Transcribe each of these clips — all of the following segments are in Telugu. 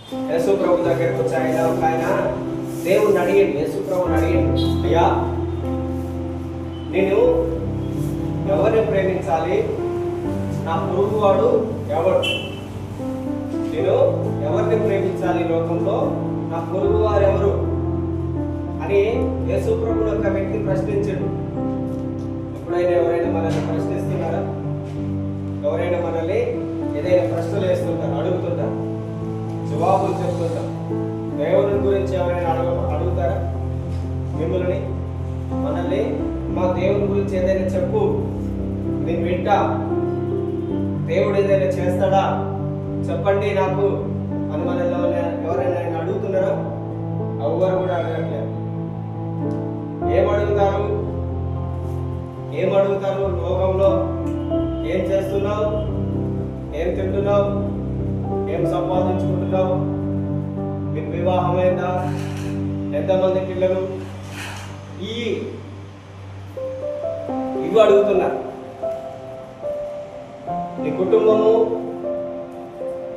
యేసు ప్రభు దగ్గరికి వచ్చి ఆయన దేవుణ్ణి అడిగాడు, యేసు ప్రభుని అడిగాడు, అయ్యా నేను ఎవరిని ప్రేమించాలి, నా పొరుగువాడు ఎవడు, నేను ఎవరిని ప్రేమించాలి లోకంలో, నా పొరుగువారు ఎవరు అని యేసు ప్రభువు ఒక వ్యక్తి ప్రశ్నించాడు. ఎప్పుడైనా ఎవరైనా మనల్ని ప్రశ్నిస్తున్నారా? ఎవరైనా మనల్ని ఏదైనా ప్రశ్నలు వేస్తుంటారు, అడుగుతుంటారు, జవాబులు చెప్తుంటారు. దేవుని గురించి ఎవరైనా అడుగుతారా? మిమ్మల్ని మనల్ని మా దేవుని గురించి ఏదైనా చెప్పు, నేను వింటా, దేవుడు ఏదైనా చేస్తాడా చెప్పండి నాకు అని మనల్ని ఎవరైనా ఆయన అడుగుతున్నారా? ఎవరు కూడా అడగట్లేదు. ఏమడుగుతారు లోకంలో? ఏం చేస్తున్నావు, ఏం తింటున్నావు, ఏం సంపాదించుకుంటున్నావు, మీకు వివాహమైందా, ఎంతమంది పిల్లలు, ఇవి అడుగుతున్నారు. నీ కుటుంబము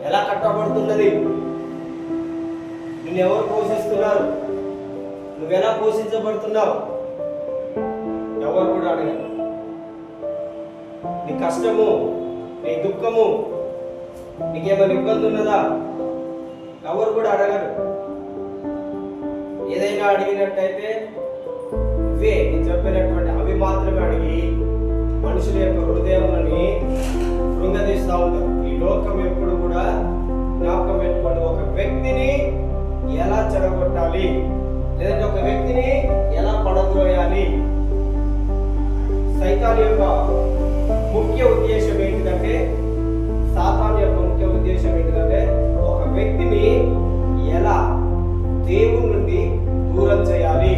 ఎలా కట్టబడుతున్నది, నిన్ను ఎవరు పోషిస్తున్నారు, నువ్వెలా పోషించబడుతున్నావు, ఎవరు కూడా అడగరు. నీ కష్టము, నీ దుఃఖము, నీకేమైనా ఇబ్బంది ఉన్నదా, ఎవరు కూడా అడగరు. ఏదైనా అడిగినట్టయితే ఇవే నేను చెప్పినటువంటి అవి మాత్రమే అడిగి మనుషుల యొక్క హృదయాలని కృంగదీస్తూ ఉంటారు. ఈ లోకం ఎప్పుడు కూడా జ్ఞాపకం పెట్టుకోండి, ఒక వ్యక్తిని ఎలా చెడగొట్టాలి, లేదంటే ఒక వ్యక్తిని ఎలా పడద్రోయాలి. సైతాన్ యొక్క ముఖ్య ఉద్దేశం ఏంటిదంటే, సాతాన్ యొక్క ముఖ్య ఉద్దేశం ఏంటిదంటే, ఒక వ్యక్తిని ఎలా దేవుని నుండి దూరం చేయాలి,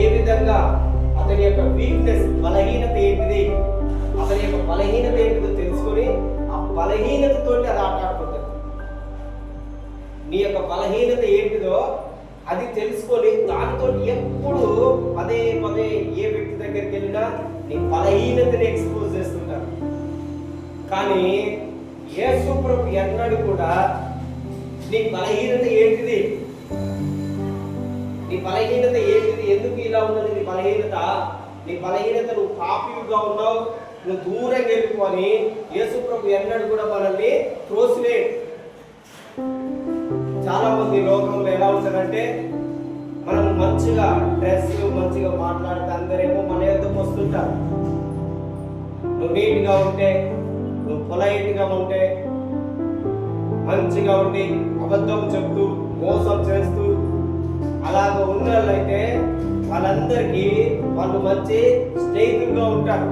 ఏ విధంగా అతని యొక్క వీక్నెస్, బలహీనత ఏంటిది, అతని యొక్క బలహీనత ఏంటిదో తెలుసుకొని ఆ బలహీనతతోటి అది ఆటాడుకుంటుంది. నీ యొక్క బలహీనత ఏంటిదో అది తెలుసుకొని దానితో ఎప్పుడు పదే పదే ఏ వ్యక్తి దగ్గరికి వెళ్ళినా నీ బలహీనతని ఎక్స్పోజ్ చేస్తుంటారు. కానీ యేసు ప్రభు ఎన్నడూ కూడా నీ బలహీనత ఏంటిది, నీ బలహీనత ఏంటిది, ఎందుకు ఇలా ఉన్నది నీ బలహీనత, నీ బలహీనత నువ్వు పాపిగా ఉన్నావు, నువ్వు దూరం వెళ్ళిపోని యేసు ప్రభు ఎన్నడూ కూడా మనల్ని త్రోసివేయడు. చాలా మంది లోకంలో ఎలా ఉంటారంటే, మనం మంచిగా డ్రెస్ మంచిగా మాట్లాడితే అందరేమో మన యొద్దకు వస్తుంటారు. నువ్వు నీట్గా ఉంటే, నువ్వు పొలైట్గా ఉంటే, మంచిగా ఉండి అబద్ధం చెప్తూ మోసం చేస్తూ అలాగ ఉన్నట్లయితే వాళ్ళందరికీ వాళ్ళు మంచి స్నేహితులుగా ఉంటారు.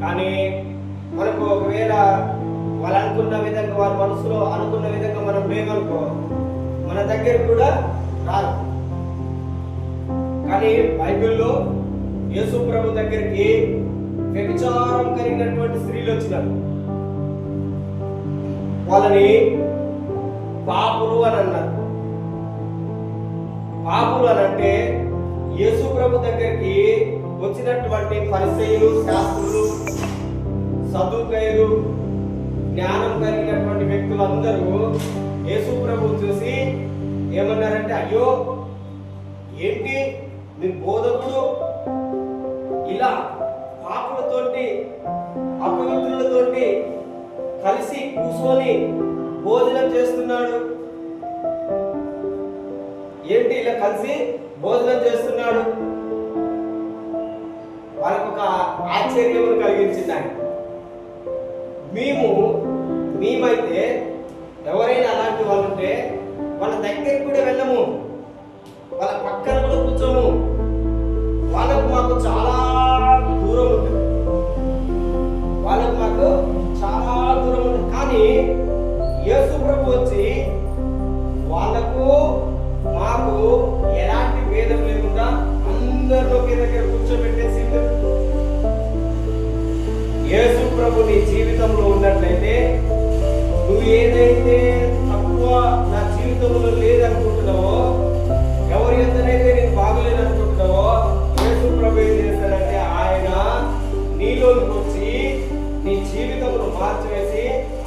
కానీ మనకు ఒకవేళ వాళ్ళు అనుకున్న విధంగా, వారి మనసులో అనుకున్న విధంగా మనం లేమనుకో, మన దగ్గర కూడా రాదు. కానీ బైబిల్లో యేసు ప్రభు దగ్గరికి వ్యభిచారం కలిగినటువంటి స్త్రీలు వచ్చినారు. వాళ్ళని పాపులు అని అన్నారు. పాపులు అని అంటే యేసు ప్రభు దగ్గరికి వచ్చినటువంటి పరిసయ్యులు, శాస్త్రులు, సదుకాయులు, జ్ఞానం కలిగినటువంటి వ్యక్తులందరూ యేసు ప్రభు చూసి ఏమన్నారంటే, అయ్యో ఏంటి మీ బోధకుడు ఇలా పాపులతోటి అపవిత్రులతోటి కలిసి కూర్చొని భోజనం చేస్తున్నాడు, ఏంటి ఇలా కలిసి భోజనం చేస్తున్నాడు. వాళ్ళకు ఒక ఆశ్చర్యం కలిగించింది ఆయన. మేమైతే ఎవరైనా అలాంటి వాళ్ళు ఉంటే వాళ్ళ దగ్గరికి కూడా వెళ్ళము, వాళ్ళ పక్కన కూడా కూర్చోము, వాళ్ళకు మాకు చాలా దూరం ఉంటుంది, వాళ్ళకు మాకు చాలా దూరం ఉంటుంది. కానీ యేసు ప్రభు వచ్చి వాళ్ళకు మాకు ఎలాంటి భేదం లేకుండా అందరిలో ఒకే దగ్గర కూర్చోబెట్టేసి, యేసు ప్రభు నీ జీవితంలో ఉన్నట్లయితే నువ్వు ఏదైతే తక్కువ నా జీవితంలో లేదనుకుంటున్నావో, ఎవరి ఎంతనైతే నేను బాగలేదనుకుంటున్నావో, యేసు ప్రభు ఏం చేస్తాడంటే ఆయన నీలోకి వచ్చి నీ జీవితంలో మార్చివేసి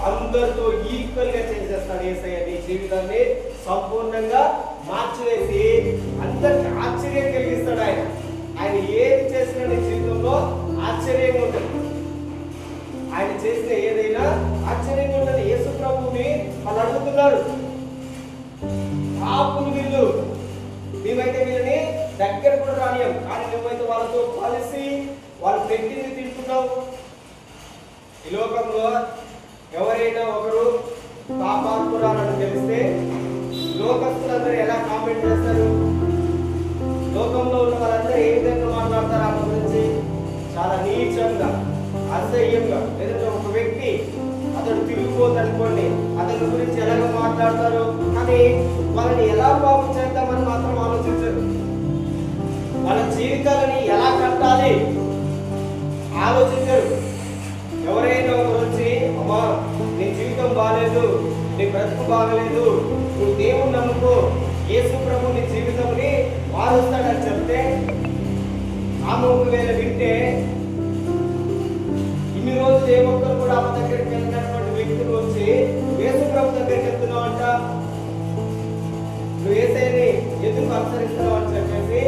అందరితో ఈక్వల్ గా చేసేస్తాడు యేసయ్య. నీ జీవితాన్ని సంపూర్ణంగా మార్చివేసి అందరికి ఆశ్చర్యం కలిగిస్తాడు ఆయన. ఆయన ఏది చేసినా నీ జీవితంలో ఆశ్చర్యంగా ఉంటుంది. ఆయన చేసిన ఏదైనా ఆశ్చర్యంగా ఉంటుంది. యేసు ప్రభువుని వాళ్ళు అడుగుతున్నారు, పాపులు వీళ్ళు, మేమైతే వీళ్ళని దగ్గర కూడా రానియం, కానీ నువ్వైతే వాళ్ళతో కలిసి వాళ్ళు పెట్టింది తింటున్నావు. ఈ లోకంలో ఎవరైనా ఒకరు పాపాత్మురాలని తెలిస్తే లోకస్తులందరూ ఎలా కామెంట్ చేస్తారు? లోకంలో ఉన్న వాళ్ళందరూ ఏ విధంగా మాట్లాడతారు ఆమె గురించి? చాలా నీచంగా, అసహ్యంగా. లేదంటే ఒక వ్యక్తి అతడు తిరిగిపోతనుకోండి, అతని గురించి ఎలాగ మాట్లాడతారు, కానీ వాళ్ళని ఎలా బాగు చేద్దామని మాత్రం ఆలోచించరు. వాళ్ళ జీవితాలని ఎలా కట్టాలి ఆలోచించరు. ఎవరైనా ఒకరు వచ్చి, అమ్మా నీ జీవితం బాగాలేదు, నీ బ్రతుకు బాగలేదు, నువ్వు దేవుని నమ్ముకో, యేసు ప్రభు నీ జీవితంని మారుస్తాడని చెప్తే ఆమె ఒకవేళ వింటే, ఇన్ని రోజులు ఏ ఒక్కరు కూడా ఆమె దగ్గరికి వెళ్ళినటువంటి వ్యక్తులు వచ్చి యేసు ప్రభు దగ్గరికి వెళ్తున్నావు అంట, నువ్వు యేసయ్యని ఎందుకు అనుసరిస్తున్నావు అని చెప్పేసి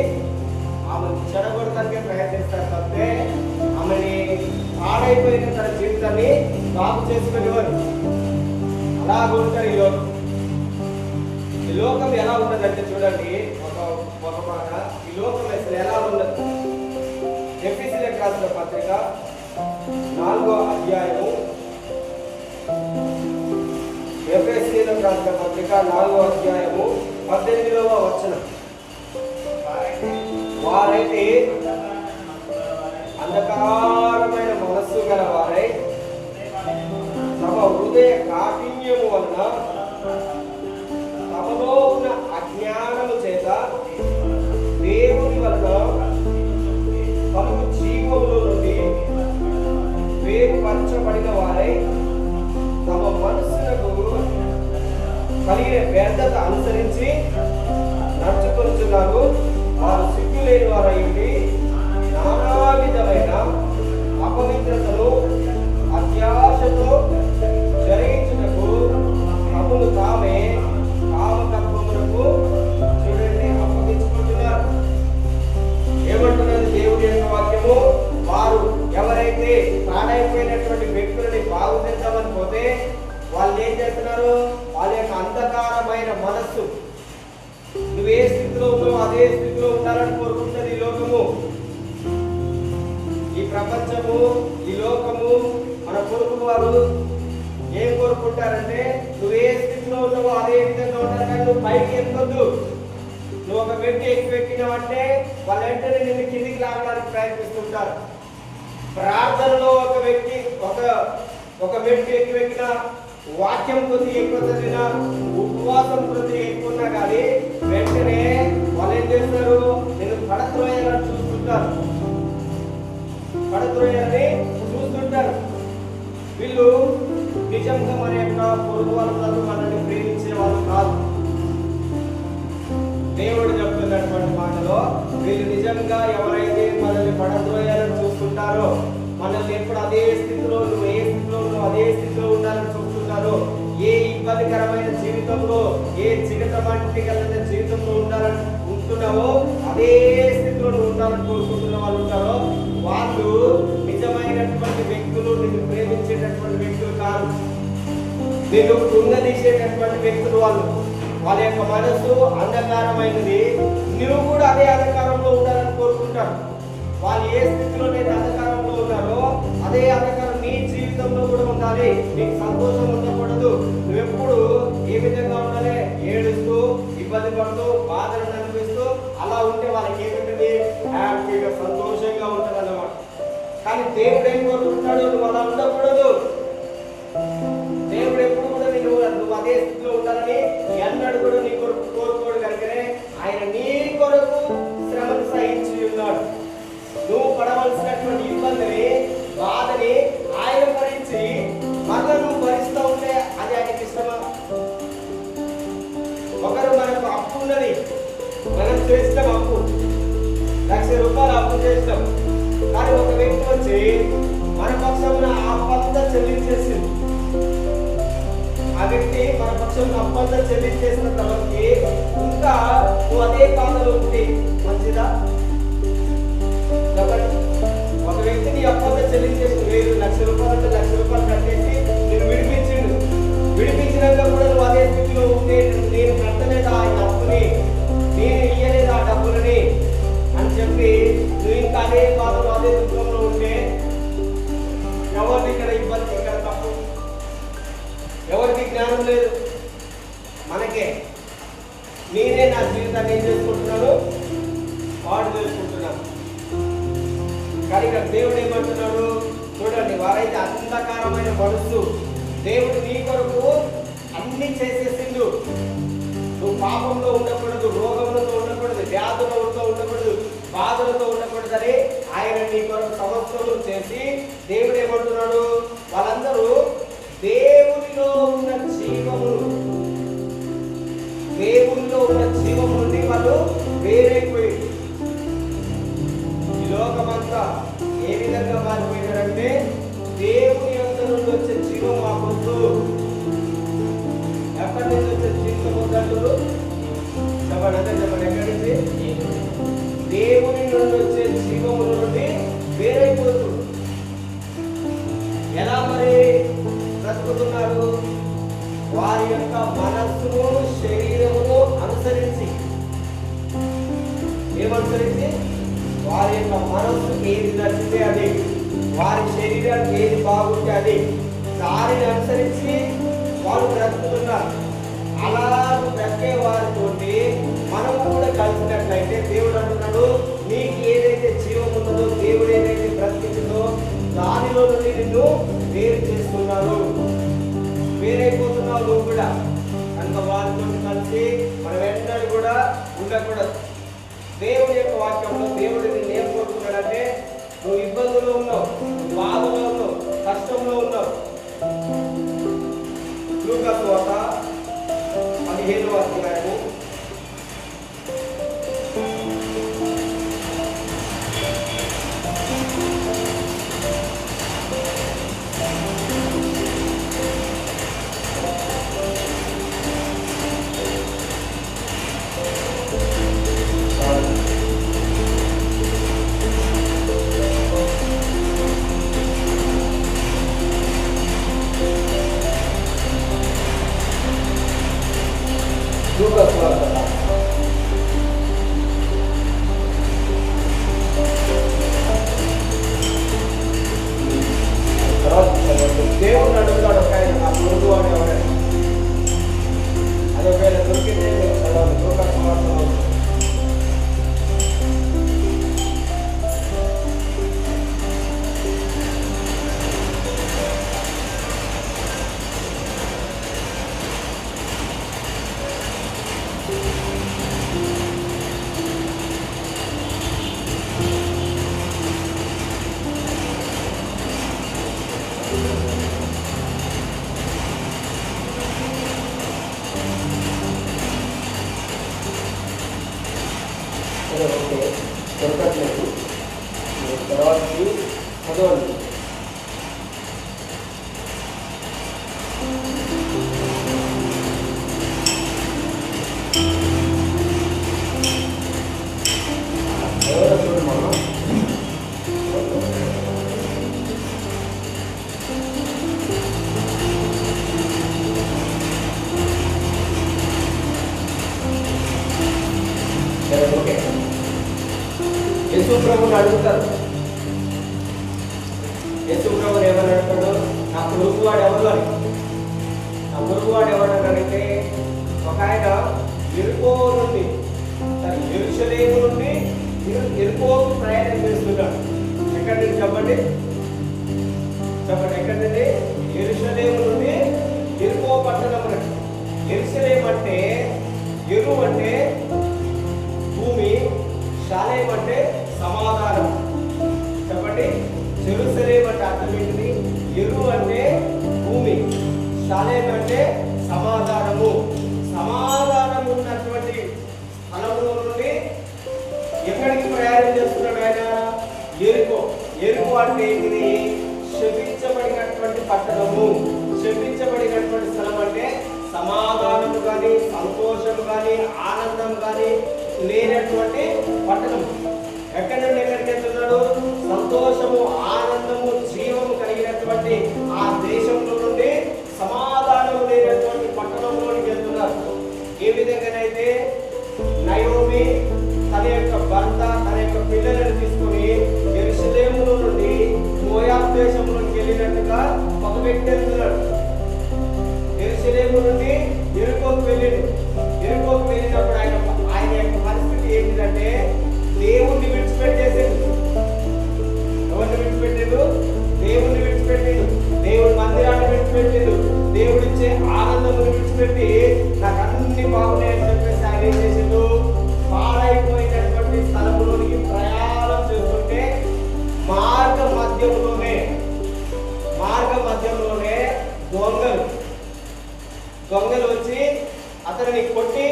ఆమెను చెడగొడటానికి ప్రయత్నిస్తారు తప్పే ఆమెని పాడైపోయిన తన జీవితాన్ని బాగు చేసుకునేవారు. అలా ఉంటారు ఈ లోకం. ఈ లోకం ఎలా ఉన్నదంటే చూడండి, ఒక మాట, ఈ లోకం అసలు ఎలా ఉన్నది? ఎఫెసీయులకు రాసిన పత్రిక 4వ అధ్యాయము, ఎఫెసీయులకు రాసిన పత్రిక 4వ అధ్యాయము 18వ వచనం. వారైతే అంధకారమైన మనస్సు గల వారై తమ హృదయ కాఠిన్యము వలన తమలో ఉన్న అజ్ఞానము చేత దేవుని వలన తమకు జీవములో నుండి వేరుపరచబడిన వారై తమ మనస్సులకు కలిగిన వ్యర్థత అనుసరించి నడుచుకొనుచున్నారు. వారు సిగ్గు లేని వారై ఉండి నానా విధమైన అపవిత్రతను అత్యాశతో జరిగించుటకు తమను తామే కామకల్పములకు చూడండి అప్పగించుకుంటున్నారు. ఏమంటున్నది దేవుడి యొక్క వాక్యము? వారు ఎవరైతే పాడైపోయినటువంటి వ్యక్తులని బాగు చేద్దామని పోతే వాళ్ళు ఏం చేస్తున్నారు? వాళ్ళ యొక్క అంధకారమైన మనస్సు, నువ్వు ఏ స్థితిలో ఉన్నావు అదే స్థితిలో ఉండాలని కోరుకుంటుంది ఈ లోకము, ఈ ప్రపంచము, ఈ లోకము. మన పొరుగు వారు ఏం కోరుకుంటారంటే నువ్వు ఏ స్థితిలో ఉన్నావో అదే విధంగా ఉండాలి, కానీ నువ్వు పైకి ఎత్తొద్దు. నువ్వు ఒక మెట్టు ఎక్కినావంటే వాళ్ళ వెంటనే నిన్ను కిందికి లాగడానికి ప్రయత్నిస్తుంటారు. ప్రార్థనలో ఒక వ్యక్తి ఒక మెట్టు ఎక్కిన వాక్యం కొద్ది ఎక్కువ చదివినా, ఉపవాసం కొద్ది ఎక్కువ ఉన్నా కానీ వెంటనే వాళ్ళు ఏం చేస్తారు? నేను పడత్రోయాలని చూస్తుంటారు. వీళ్ళు నిజంగా మన యొక్క పొరుగు వాళ్ళందరూ మనల్ని ప్రేమించే వాళ్ళు కాదు. దేవుడు చెప్తున్నటువంటి మాటలో వీళ్ళు నిజంగా ఎవరైతే మనల్ని పడద్రోయాలని చూస్తుంటారో, మనల్ని ఎప్పుడు అదే స్థితిలో నువ్వు ఏ స్థితిలో ఉన్నావు అదే స్థితిలో ఉండాలని చూస్తుంటారో, ఏ ఇబ్బందికరమైన జీవితంలో, ఏ చిగటమంటి కలిగిన జీవితంలో ఉంటున్నావో అదే స్థితిలో నువ్వు ఉండాలని కోరుకుంటున్న వాళ్ళు ఉంటారో, వాళ్ళు నిజమైనటువంటి వ్యక్తులు, నిన్ను ప్రేమించేటటువంటి వ్యక్తులు కాదు, నిన్ను కృంగదీసేటటువంటి వ్యక్తులు. వాళ్ళ యొక్క మనసు అంధకారమైనది, నువ్వు కూడా అదే అంధకారంలో ఉండాలని కోరుకుంటారు. వాళ్ళు ఏ స్థితిలో నేను అంధకారంలో ఉన్నారో అదే అంధకారం నీ జీవితంలో కూడా ఉండాలి. నీకు సంతోషం ఉండకూడదు. నువ్వెప్పుడు ఏ విధంగా ఉండాలి? ఏడుస్తూ, ఇబ్బంది పడుతూ, బాధలను అనిపిస్తూ అలా ఉంటే వాళ్ళకి ఏమిటండి? హ్యాపీగా సంతోషంగా ఉంటుంది అన్నమాట. కానీ దేవుడు ఏం కోరుకుంటాడు? నువ్వు అలా ఉండకూడదు. దేవుడు ఎప్పుడు కూడా నువ్వు అదే స్థితిలో ఉండాలని ఎన్నడూ కూడా నీ కొరకు కోరుకోడు. కనుకనే ఆయన నీ కొరకు శ్రమను సహించి ఉన్నాడు. నువ్వు పడవలసినటువంటి ఇబ్బందిని, బాధని ఆయన భరించి మళ్ళీ నువ్వు భరిస్తూ ఉంటే అది ఆయనకి ఇష్టమా? ఒకరు మనకు అప్పు ఉన్నది, మనం చేస్తాం అప్పు, ₹1,00,000 అప్పు చేస్తాం. కానీ ఒక వ్యక్తి వచ్చి మన పక్షమున ఆ అప్పంతా చెల్లించేసింది. వ్యక్తి మన పక్షంలో అబద్ధం చెల్లించేసిన తర్వాతకి ఇంకా నువ్వు అదే బాధలో ఉంటే మంచిదా? ఒక వ్యక్తిని అబద్ధం చెల్లించేసిన 1,00,000 రూపాయలు అంటే 1,00,000 రూపాయలు కట్టేసి నేను విడిపించిండు. విడిపించినాక కూడా నువ్వు అదే స్థితిలో ఉంటే నేను కట్టలేదు ఆయన అప్పుని, నేను ఇయ్యలేదు ఆ డబ్బులని అని చెప్పి నువ్వు ఇంకా అదే బాధలో అదే దుఃఖంలో ఉంటే ఎవరిది ఇక్కడ ఇబ్బంది, ఇక్కడ తప్పు? ఎవరికి జ్ఞానం లేదు? మనకే. నేనే నా జీవితాన్ని ఏం చేసుకుంటున్నాను? పాడు చేసుకుంటున్నాను. కానీ ఇక్కడ దేవుడు ఏమంటున్నాడు చూడండి, వారైతే అంధకారమైన మనస్సు, దేవుడు నీ కొరకు అన్ని చేసేసిండు. నువ్వు పాపంలో ఉండకూడదు, రోగములతో ఉండకూడదు, వ్యాధులతో ఉండకూడదు, బాధలతో ఉండకూడదని ఆయన నీ కొరకు సమస్తములు చేసి దేవుడు ఏమంటున్నాడు, వాళ్ళందరూ దేవునిలో ఉన్న జీవమును, దేవునిలో ఉన్న జీవము నుండి వాళ్ళు వేరైపోయి ఈ లోకమంతా ఏ విధంగా మారిపోయినారంటే దేవుని యొక్క నుండి వచ్చే జీవం మాకొద్దు. ఎక్కడి నుంచి వచ్చే జీవితం వద్దంటారు? చెప్పండి, అంటే చెప్పండి, ఎక్కడి నుంచి? దేవుని నుండి వచ్చే జీవము నుండి వేరైపోతుంది. ఎలా మరి బ్రతుకుతున్నారు? వారి యొక్క మనస్సును శరీరమును అనుసరించి. ఏమనుసరించి? వారి యొక్క మనస్సుకి ఏది నచ్చితే అది, వారి శరీరానికి ఏది బాగుంటే అది, దానిని అనుసరించి వారు బ్రతుకుతున్నారు. అలా బ్రతికే వారితో మనం కూడా కలిసినట్లయితే దేవుడు అంటున్నాడు, నీకు ఏదైతే జీవం ఉన్నదో, దేవుడు ఏదైతే బ్రతికిందో దానిలో నుండి నిన్ను వేరు చేస్తున్నాడు. వేరైపోతున్నావు నువ్వు కూడా. కనుక వారితో కలిసి మనం వెంటనే కూడా ఉండకూడదు. దేవుడి యొక్క వాక్యంలో దేవుడు నిన్ను ఏం కోరుకున్నాడంటే, నువ్వు ఇబ్బందులు ఉన్నావు, బాధలో ఉన్నావు, కష్టంలో ఉన్నావు. లూకా సువార్త 15వ అధ్యాయము ఓకే. యేసు ప్రభువుని అడుగుతారు. యేసు ప్రభువుని ఎవరు అడుగుతాడు? నా పొరుగువాడు ఎవరు అని. నా పొరుగువాడు ఎవరు అని అడిగితే ఒక ఆయన ఎరుకో నుండి యెరూషలేము నుండి ఎరుకోకు ప్రయాణం చేస్తున్నాడు. ఎక్కడి నుంచి చెప్పండి, చెప్పండి ఎక్కడి నుండి? యెరూషలేము నుండి ఎరుకో పట్టణం. యెరూషలేము అంటే ఎరు అంటే భూమి, షాలేం అంటే సమాధానం. చెప్పండి, జెరూసలేం అంటే అర్థం ఏంటిది? ఎరు అంటే భూమి, షాలేం అంటే సమాధానము. సమాధానం ఉన్నటువంటి స్థలములో నుండి ఎక్కడికి ప్రయాణం చేస్తున్నాడు ఆయన? ఎరుకో. ఎరుకో అంటే ఏంటిది? శపించబడినటువంటి పట్టణము. శపించబడినటువంటి స్థలం అంటే సమాధానాన్ని లేనటువంటి పట్టణం. ఎక్కడి నుండి ఎక్కడికి వెళ్తున్నాడు? సంతోషము, ఆనందము, జీవము కలిగినటువంటి ఆ దేశంలో నుండి సమాధానం లేనటువంటి పట్టణంలోనికి వెళ్తున్నారు. ఏ విధంగానైతే నయోమి తన యొక్క భర్త, తన యొక్క పిల్లలను తీసుకొని యెరూషలేములో నుండి మోయాబు దేశంలోకి వెళ్ళినట్టుగా ఒక వ్యక్తి వెళ్తున్నాడు. యెరూషలేము నుండి యెరికోకు వెళ్ళినప్పుడు ఆయన యొక్క పరిస్థితి ఏంటంటే దేవుణ్ణి విడిచిపెట్టేసాడు. ఎవరిని విడిచిపెట్టాడు? దేవుణ్ణి విడిచిపెట్టాడు. దేవుడి మందిరాన్ని విడిచిపెట్టాడు. దేవుడిచ్చే ఆనందమును విడిచిపెట్టి నాకు అన్ని బాగున్నాయని చెప్పేసి ఆయన ఏం చేసాడు? పాడైపోయినటువంటి స్థలంలోనికి ప్రయాణం చేస్తుంటే మార్గ మధ్యంలోనే దొంగలు వచ్చి అతనిని కొట్టి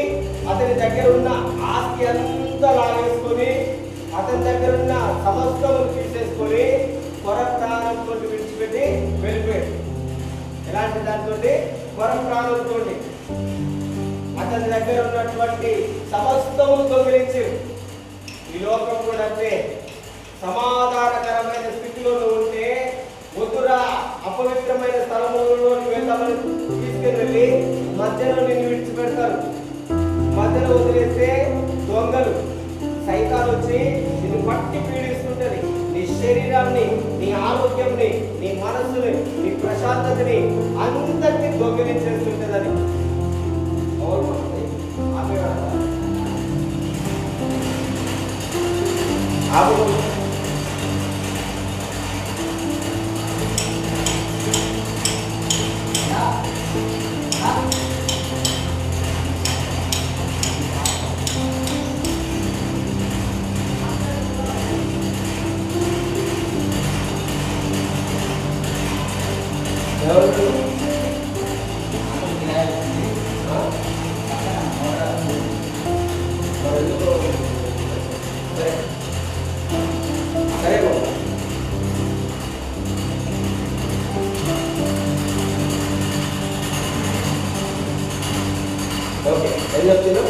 అతని దగ్గర ఉన్న ఆస్తి అంతా లాగేసుకొని అతని దగ్గర ఉన్న సమస్తము తీసేసుకొని కొర ప్రాణంతో విడిచిపెట్టి వెళ్ళిపోయాడు. ఎలాంటి దాంతో? కొర ప్రాణంతో అతని దగ్గర ఉన్నటువంటి సమస్తము దొంగిలించారు. ఈ లోకం కూడా అంటే సమాధానకరమైన స్థితిలో ఉంటే వద్దురా అపవిత్రమైన స్థలములోకి వెళ్దామని తీసుకెళ్ళి మధ్యలో నిన్ను విడిచిపెడతారు. మధ్యలో వదిలేస్తే దొంగలు సైతాన్ వచ్చి నిన్ను పట్టి పీడిస్తుంటది. నీ శరీరాన్ని, నీ ఆరోగ్యంని, నీ మనస్సుని, నీ ప్రశాంతతని అంతటి దొంగిలించేస్తుంటదని. ఓకే, ఏం చెప్తున్నా?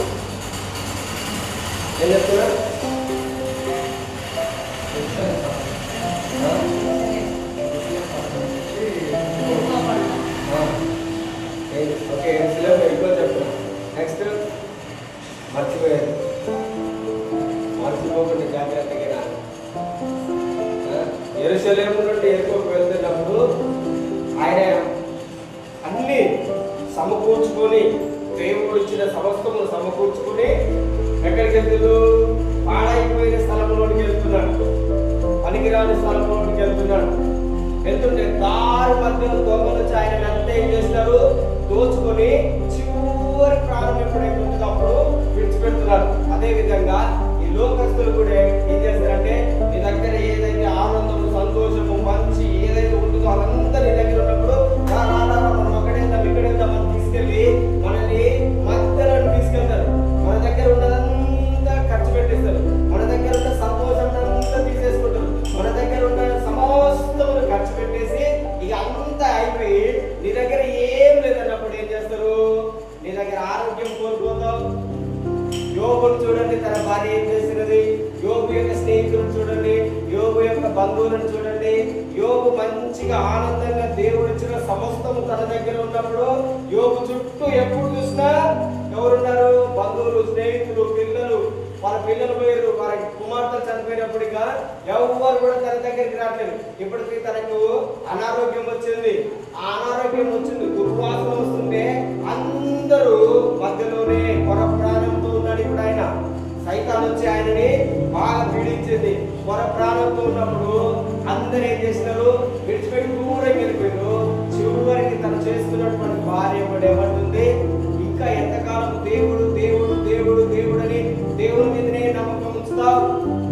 ఓకే, ఎక్కువ చెప్తున్నా. నెక్స్ట్ మర్చిపోకుండా జాగ్రత్తగా యెరూషలేము నుండి ఎరుకోకు వెళ్తున్నప్పుడు ఆయన అన్ని సమకూర్చుకొని దేవుడు ఇచ్చిన సమస్తమును సమకూర్చుకుని ఎక్కడికి వెళ్తున్నాడు? పాడైపోయిన స్థలంలోనికి వెళ్తున్నాడు. పనికిరాని స్థలంలోనికి వెళ్తుంటే దారి మధ్యలో దొంగలు వచ్చి ఆయన అంతా ఏం చేస్తారు? దోచుకొని చివరి ప్రాణం ఎప్పుడైతే ఉంటుందో అప్పుడు విడిచిపెడుతున్నారు. అదే విధంగా ఈ లోకస్తులు కూడా ఏం చేస్తారంటే నీ దగ్గర ఏదైతే ఆనందము, సంతోషము, మంచి ఏదైతే ఉంటుందో అదంతా నీ దగ్గర ఉన్నప్పుడు మనం అక్కడేద్దాం ఇక్కడేద్దాం అని తీసుకెళ్ళి మనల్ని మధ్యలో తీసుకెళ్తారు. మన దగ్గర ఉన్నదంతా ఖర్చు పెట్టేస్తారు. మన దగ్గర ఉన్న సంతోషం అంతా తీసేసుకుంటారు. మన దగ్గర ఉన్న సమస్తమును ఖర్చు పెట్టేసి ఇక అంతా అయిపోయి నీ దగ్గర ఏం లేదన్నప్పుడు ఏం చేస్తారు? నీ దగ్గర ఆరోగ్యం కోల్పోతాం. యోబును చూడండి, తన భార్య ఏం చేసినది? యోబు యొక్క స్నేహితులను చూడండి, యోబు యొక్క బంధువులను చూడండి. యోబు మంచిగా ఆనందంగా దేవుడు ఇచ్చిన సమస్తము తన దగ్గర ఉన్నప్పుడు యోబు చుట్టూ ఎప్పుడు చూసినా ఎవరున్నారు? బంధువులు, స్నేహితులు, పిల్లలు. వాళ్ళ పిల్లలు పోయారు, వారి కుమార్తెలు చనిపోయినప్పుడు ఇక ఎవరు కూడా తన దగ్గరికి రావట్లేదు. ఇప్పటికీ తనకు అనారోగ్యం వచ్చింది. ఆ అనారోగ్యం వచ్చింది, దుర్వాసన వస్తుంటే అందరూ మధ్యలోనే పొర ప్రాణంతో ఉన్నాడు. ఇప్పుడు ఆయన సైతాన్ వచ్చి ఆయనని బాగా పీడించింది. పొర ప్రాణంతో ఉన్నప్పుడు అందరూ ఏం చేసినారు? విడిచిపెట్టి దూరం వెళ్ళిపోయారు. చివరికి తను చేసుకున్నటువంటి భార్య కూడా ఏమంటుంది? ఇంకా ఎంతకాలం దేవుడు దేవుడు దేవుడు దేవుడు అని దేవుని మీదనే నమ్మకం ఉంచుతావు?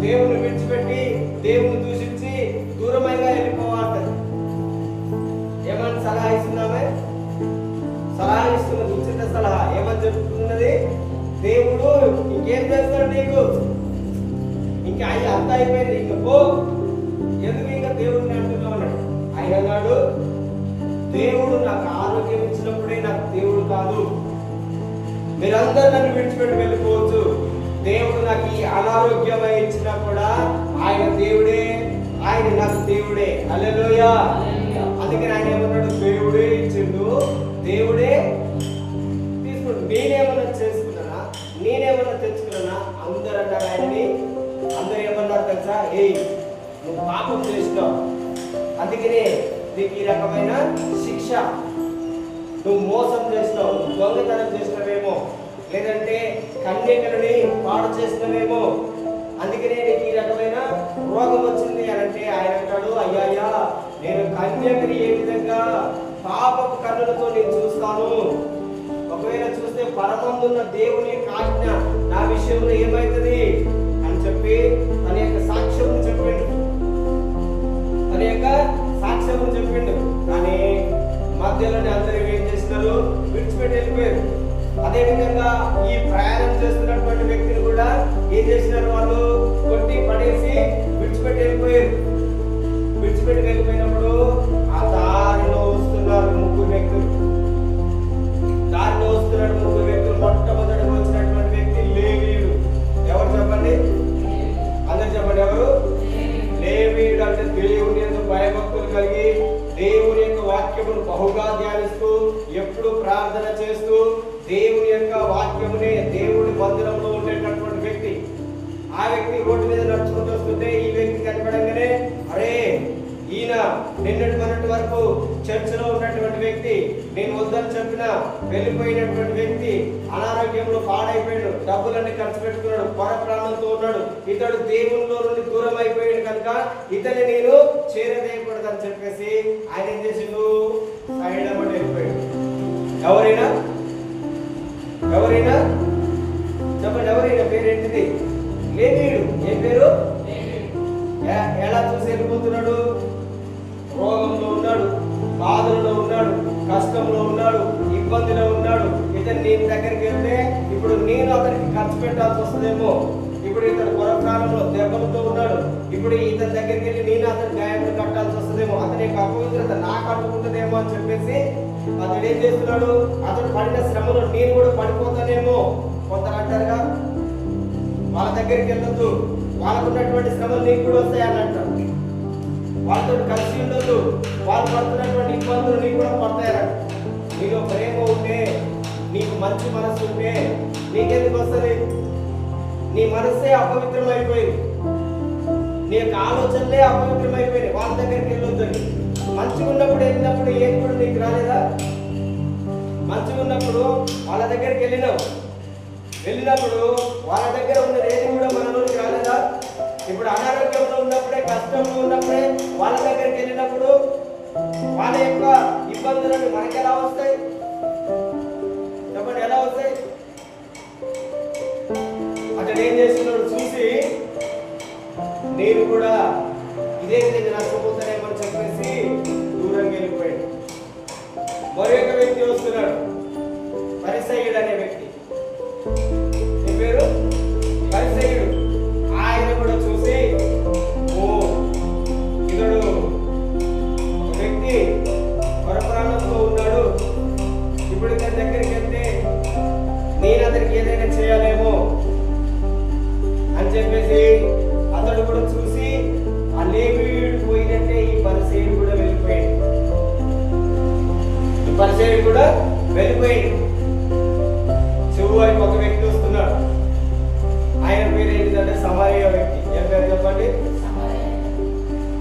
దేవుని విడిచిపెట్టి దేవుని దూషించి దూరమైగా వెళ్ళిపోవాలి. ఏమని సలహా ఇస్తున్నామే? సలహా ఇస్తున్నది, ఉచిత సలహా. ఏమని చెప్తున్నది? దేవుడు ఇంకేం చేస్తాడు నీకు? ఇంకా అయ్యి అంత అయిపోయింది, ఇంక పో, ఎందుకు ఇంకా దేవుడిని అంటున్నావు అన్నాడు. ఆయన అన్నాడు, దేవుడు నాకు ఆరోగ్యం ఇచ్చినప్పుడే నాకు దేవుడు కాదు. మీరందరూ నన్ను విడిచిపెట్టి వెళ్ళిపోవచ్చు, దేవుడు నాకు ఈ అనారోగ్యం ఇచ్చినా కూడా ఆయన దేవుడే, ఆయన నాకు దేవుడే. హల్లెలూయా. అందుకని ఆయన ఏమన్నాడు, దేవుడే ఇచ్చిండు, దేవుడే తీసుకుంటు. నేనేమన్నా చేసుకున్నానా, నేనేమన్నా తెచ్చుకున్నానా? అందరూ అన్నారు ఆయన్ని. అందరూ ఏమన్నారు తెలుసా, ఏయ్ నువ్వు పాపం చేసినావు, అందుకనే నీకు ఈ రకమైన శిక్ష. నువ్వు మోసం చేసినావు, నువ్వు దొంగతనం చేసినవేమో, లేదంటే కన్యకలని పాడు చేసినవేమో, అందుకనే నీకు ఈ రకమైన రోగం వచ్చింది అని అంటే ఆయన అంటాడు, అయ్యా నేను కన్యకని ఏ విధంగా పాపపు కన్నులతో నేను చూస్తాను. ఒకవేళ చూస్తే పరమందున్న దేవుని ఆజ్ఞ నా విషయంలో ఏమైతుంది అని చెప్పి తన యొక్క సాక్ష్యం చెప్పిండు, తన యొక్క సాక్ష్యం చెప్పిండు. కానీ మధ్యలోనే అందరూ ఏం చేసినారు, విడిచిపెట్టి వెళ్ళిపోయారు. అదే విధంగా ఈ ప్రయాణం చేస్తున్నటువంటి వ్యక్తిని కూడా ఏం చేసినారు, వాళ్ళు కొట్టి పడేసి విడిచిపెట్టి వెళ్ళిపోయారు. విడిచిపెట్టి వెళ్ళిపోయినప్పుడు ఆ దారిలో వస్తున్నారు ముగ్గురు వ్యక్తులు. దారిలో వస్తున్నాడు ముగ్గురు వ్యక్తులు. మొట్టమొదటిగా వచ్చినటువంటి వ్యక్తి లేవీయుడు. ఎవరు చెప్పండి, అందరు చెప్పండి, ఎవరు? లేవీయుడు అంటే దేవుని యందు భయభక్తులు కలిగి దేవుని యొక్క వాక్యమును బహుగా ధ్యానిస్తూ ఎప్పుడు ప్రార్థన చేస్తూ దేవుని యొక్క వాక్యమునే దేవుడి మందిరంలో ఉండేటటువంటి వ్యక్తి. ఆ వ్యక్తి రోడ్డు మీద నడుచుకుంటూ వస్తుంటే ఈ వ్యక్తి కనపడంగానే, అరే ఈయన నిన్నటి మొన్నటి వరకు చర్చిలో ఉన్నటువంటి వ్యక్తి, నేను వద్దని చెప్పిన వెళ్ళిపోయినటువంటి వ్యక్తి, అనారోగ్యంలో పాడైపోయాడు, డబ్బులన్నీ ఖర్చు పెట్టుకున్నాడు, పర ప్రాణంతో ఉన్నాడు, ఇతడు దేవునిలో నుండి దూరం అయిపోయాడు కనుక ఇతన్ని నేను చేరదేయకూడదని చెప్పేసి ఆయన ఏం చేసిండు, సైడ్ అవ్వడం వెళ్ళిపోయాడు. ఎవరైనా చెప్పండి, ఎవరైనా పేరేంటిది? లేవీయుడు. ఏం పేరు? ఎలా చూసి వెళ్ళిపోతున్నాడు? రోగంలో ఉన్నాడు, బాధల్లో ఉన్నాడు, కష్టంలో ఉన్నాడు, ఇబ్బందిలో ఉన్నాడు. ఇతను నేను దగ్గరికి వెళ్తే ఇప్పుడు నేను అతనికి ఖర్చు పెట్టాల్సి వస్తుందేమో, ఇప్పుడు ఇతను పురప్రాణంలో దెబ్బలతో ఉన్నాడు, ఇప్పుడు ఇతని దగ్గరికి వెళ్ళి నేను అతని గాయాన్ని కట్టాల్సి వస్తుందేమో, అతని యొక్క అపవిత్రత నాకు అడ్డుకుంటుందేమో అని చెప్పేసి అతడు ఏం చేస్తున్నాడు, అతడు పడిన శ్రమలో నేను కూడా పడిపోతానేమో. కొందరు అంటారుగా, వాళ్ళ దగ్గరికి వెళ్ళొద్దు, వాళ్ళకు ఉన్నటువంటి శ్రమలు నీకు కూడా వస్తాయని అంటారు. వాళ్ళతో కలిసి ఉండొద్దు, వాళ్ళు పడుతున్నటువంటి ఇబ్బందులు నీకు కూడా పడతాయని. నీలో ప్రేమ ఉంటే, నీకు మంచి మనసు ఉంటే నీకెందుకు వస్తుంది? నీ మనస్సే అపవిత్రమైపోయింది, నీ యొక్క ఆలోచనలే అపవిత్రమైపోయినాయి. వాళ్ళ దగ్గరికి వెళ్ళొద్దని. మంచిగా ఉన్నప్పుడు వెళ్ళినప్పుడు ఏది కూడా నీకు రాలేదా? మంచిగా ఉన్నప్పుడు వాళ్ళ దగ్గరికి వెళ్ళినప్పుడు వాళ్ళ దగ్గర ఉన్నది ఏది కూడా మనలోకి రాలేదా? ఇప్పుడు అనారోగ్యంలో ఉన్నప్పుడే, కష్టంలో ఉన్నప్పుడే వాళ్ళ దగ్గరికి వెళ్ళినప్పుడు వాళ్ళ యొక్క ఇబ్బందులను మనకి ఎలా వస్తాయి? చెప్పండి, ఎలా వస్తాయి? అతడు ఏం చేస్తున్నాడు చూసి, నేను కూడా ఇదే విధంగా నష్టపోతానేమని చెప్పేసి దూరంగా వెళ్ళిపోయాడు. మరొక వ్యక్తి వస్తున్నాడు, పరిసయ్యుడు అనే వ్యక్తి. ఈ పేరు పరిసయ్యుడు. ఆయన కూడా చూసి, ఓ ఇతడు ఒక వ్యక్తి పరప్రాణంతో ఉన్నాడు, ఇప్పుడు ఇతని దగ్గరికి వెళ్తే నేను అతనికి ఏదైనా చేయాలేమో అని చెప్పేసి అతడు కూడా చూసి, ఆ లేవీయుడు పోయినట్టే ఈ పరిసయ్యుడు కూడా వెళ్ళిపోయాడు. ఈ పరిసయ్యుడు కూడా వెళ్ళిపోయాడు. చివరికి ఒక వ్యక్తి వస్తున్నాడు. ఆయన పేరు ఏంటంటే సమరయ వ్యక్తి. ఏం పేరు చెప్పండి?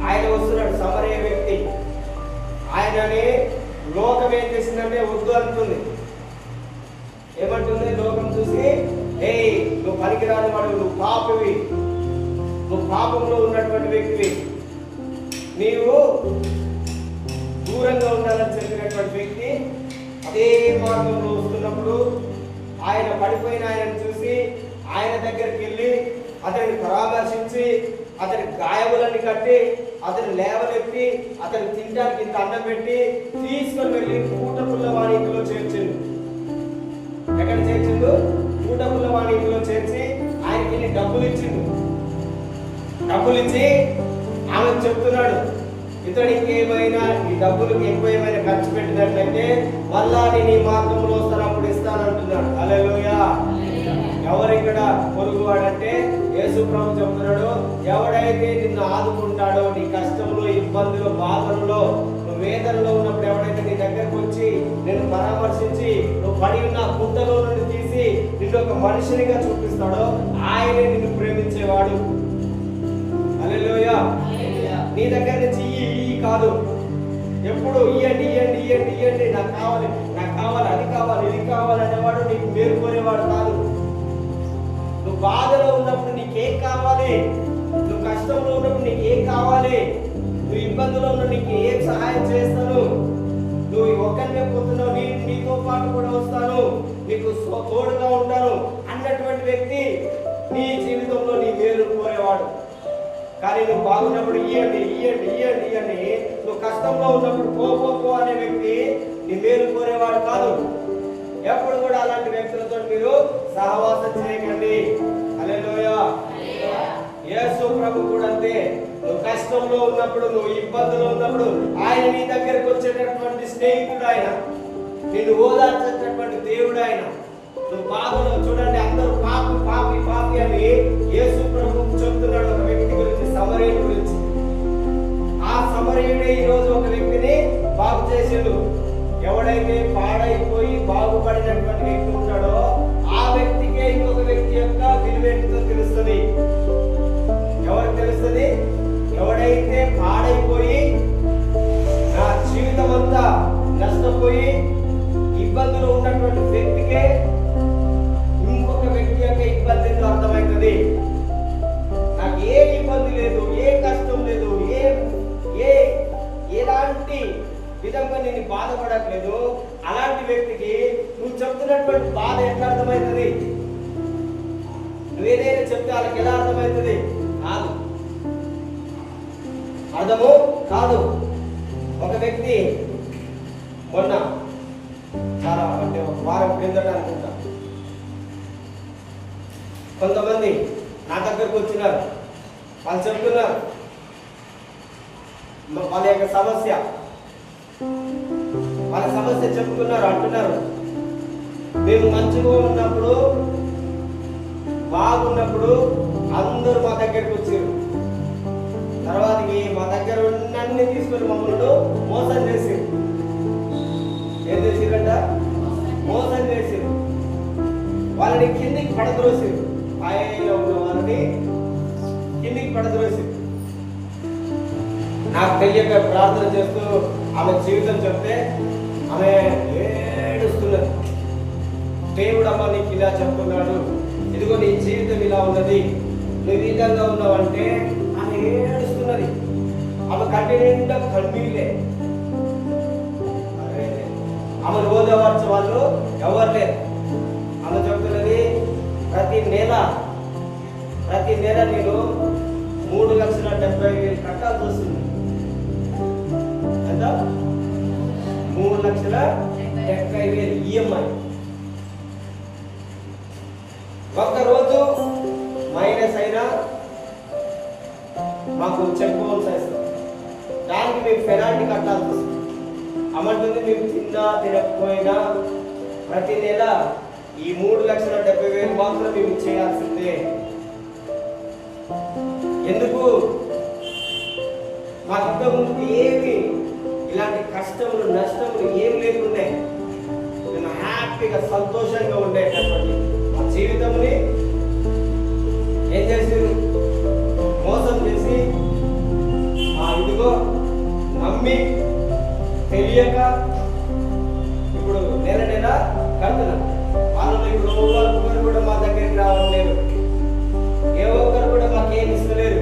ఆయన వస్తున్నాడు, సమరయ వ్యక్తి. ఆయనని లోకం ఏం చేసిందంటే వద్దు అంటుంది. ఏమంటుంది లోకం చూసి, ఏయ్ నువ్వు పనికిరాని వాడు, నువ్వు పాపివి, నువ్వు పాపంలో ఉన్నటువంటి వ్యక్తివి, నీవు దూరంగా ఉండాలని చెప్పినటువంటి వ్యక్తి అదే మార్గంలో వస్తున్నప్పుడు ఆయన పడిపోయిన ఆయనను చూసి ఆయన దగ్గరికి వెళ్ళి అతన్ని పరామర్శించి అతని గాయములన్నీ కట్టి అతని లేవనెత్తి అతని తినడానికి ఇంత అన్నం పెట్టి తీసుకొని వెళ్ళి కూటపుల్లవాని ఇంటిలో చేర్చిండు. ఎక్కడ చేర్చిండు? కూటపుల్లవాని ఇంటిలో చేర్చి ఆయనకి వెళ్ళి డబ్బులు ఇచ్చిండు. డబ్బులు ఇచ్చి ఆమెకు చెప్తున్నాడు, ఇతడికి ఏమైనా ఈ డబ్బులకు ఎక్కువ ఏమైనా ఖర్చు పెట్టినట్లయితే మళ్ళా నేను ఈ మార్గంలో వస్తాను, అప్పుడు ఇస్తానంటున్నాడు. హల్లెలూయా. ఎవరిక్కడ పొరుగువాడంటే యేసు ప్రభు చెప్తున్నాడు, ఎవడైతే నిన్ను ఆదుకుంటాడో నీ కష్టంలో, ఇబ్బందులు, బాధల్లో, నువ్వు వేదనలో ఉన్నప్పుడు ఎవడైతే నీ దగ్గరకు వచ్చి నిన్ను పరామర్శించి నువ్వు పడి ఉన్న గుంటలో నుండి తీసి నిన్ను ఒక మనిషినిగా చూపిస్తాడో ఆయనే నిన్ను ప్రేమించేవాడు. హల్లెలూయా. నీ దగ్గర నుంచి ఈ కాదు, ఎప్పుడు ఇయ్యండి ఇయ్యండి ఇయ్యండి ఇయ్యండి, నాకు కావాలి నాకు కావాలి, అది కావాలి ఇది కావాలి అనేవాడు నీకు మేలు కోరేవాడు కాదు. నువ్వు బాధలో ఉన్నప్పుడు నీకేం కావాలి, నువ్వు కష్టంలో ఉన్నప్పుడు నీకేం కావాలి, నువ్వు ఇబ్బందులో ఉన్నప్పుడు నీకు ఏం సహాయం చేస్తాను, నువ్వు ఒక్కరినే పోతున్నావు, నీతో పాటు కూడా వస్తాను, నీకు తోడుగా ఉంటాను అన్నటువంటి వ్యక్తి నీ జీవితంలో నీ మేలు కోరేవాడు. కానీ నువ్వు బాగున్నప్పుడు ఇయ్యండి ఇయ్యండి ఇయ్యండి ఇయ్యండి, నువ్వు కష్టంలో ఉన్నప్పుడు పో అనే వ్యక్తి నీ మేలు కోరేవాడు కాదు. ఎప్పుడు కూడా అలాంటి వ్యక్తులతో మీరు సహవాసం చేయకండి. హల్లెలూయా. యేసు ప్రభు కూడా అంతే. నువ్వు కష్టంలో ఉన్నప్పుడు, నువ్వు ఇబ్బందులో ఉన్నప్పుడు ఆయన నీ దగ్గరకు వచ్చేటటువంటి స్నేహితుడు ఆయన, నిన్ను ఓదార్చేటటువంటి దేవుడు ఆయన. నువ్వు బాధలో చూడండి, అందరూ పాపి పాపి పాపి అని యేసు ప్రభు చెప్తున్నాడు ఒక వ్యక్తి గురించి, సమరయుడి గురించి. ఆ సమరయుడే ఈ రోజు ఒక వ్యక్తిని బాగు చేసిండు. ఎవడైతే పాడైపోయి బాగుపడినటువంటి వ్యక్తి ఉంటాడో ఆ వ్యక్తికే ఇంకొక వ్యక్తి యొక్క విలువేంటితో తెలుస్తుంది. ఎవరికి తెలుస్తుంది? ఎవడైతే పాడైపోయి నా జీవితం అంతా నష్టపోయి ఇబ్బందులు ఉన్నటువంటి వ్యక్తికే ఇంకొక వ్యక్తి యొక్క ఇబ్బంది అర్థమవుతుంది. నాకు ఏ ఇబ్బంది లేదు, ఏ కష్టం లేదు, ఎలాంటి విధంగా నేను బాధపడట్లేదు, అలాంటి వ్యక్తికి నువ్వు చెప్తున్నటువంటి బాధ ఎట్లా అర్థమవుతుంది? నువ్వేదైనా చెప్తే వాళ్ళకి ఎలా అర్థమవుతుంది? కాదు, అర్థము కాదు. ఒక వ్యక్తి మొన్న చాలా అంటే ఒక వారం క్రిందట అనుకుంటా, కొంతమంది నా దగ్గరకు వచ్చినారు. వాళ్ళు చెప్తున్నారు వాళ్ళ యొక్క సమస్య, వాళ్ళ సమస్య చెప్తున్నారు. అంటున్నారు, మేము మంచిగా ఉన్నప్పుడు, బాగున్నప్పుడు అందరూ మా దగ్గరికి వచ్చారు. తర్వాతకి మా దగ్గర ఉన్నన్ని తీసుకొని మమ్మల్ని మోసం చేసారు. ఏం చేసిరంట? మోసం చేసారు. వాళ్ళని కిందికి పడద్రోసారు. పైలో ఉన్న వాళ్ళని కిందికి పడద్రోసారు. నాకు తెలియక ప్రార్థన చేస్తూ ఆమె జీవితం చెప్తే ఆమె ఏడుస్తున్నది. దేవుడమ్మ నీకు ఇలా చెప్తున్నాడు, ఇదిగో నీ జీవితం ఇలా ఉన్నది, నువ్వు ఈ విధంగా ఉన్నావంటే ఆమె ఏడుస్తున్నది. ఆమె కంటి నిండా కన్నీళ్ళే. ఆమె ఓదార్చే వాళ్ళు ఎవరు లేరు. ఆమె చెప్తున్నది, ప్రతి నెల నేను 3,70,000 కట్టాల్సి వస్తుంది. ఎంత? 3,70,000 ఈఎంఐ. ఒక్కరోజు మైనస్ అయినా మాకు చెక్ బౌన్స్ వేస్తాం, దానికి మేము పెనాల్టీ కట్టాల్సి వస్తుంది. అమంటుంది మేము తిన్నా తినకపోయినా ప్రతి నెల ఈ 3,70,000 మాత్రం మేము చేయాల్సిందే. ఎందుకు? మాకు ఇంతకుముందు ఏమి ఇలాంటి కష్టములు నష్టములు ఏం లేకుండే, నేను హ్యాపీగా సంతోషంగా ఉండేటటువంటి మా జీవితంని ఏం చేసారు? మోసం చేసి ఇదిగో నమ్మి తెలియక ఇప్పుడు నెల కడుతున్నాం. వాళ్ళలో ఇప్పుడు ఒక్కరు కూడా మా దగ్గరికి రావట్లేదు, ఏ ఒక్కరు కూడా మాకేమి ఇస్తలేరు.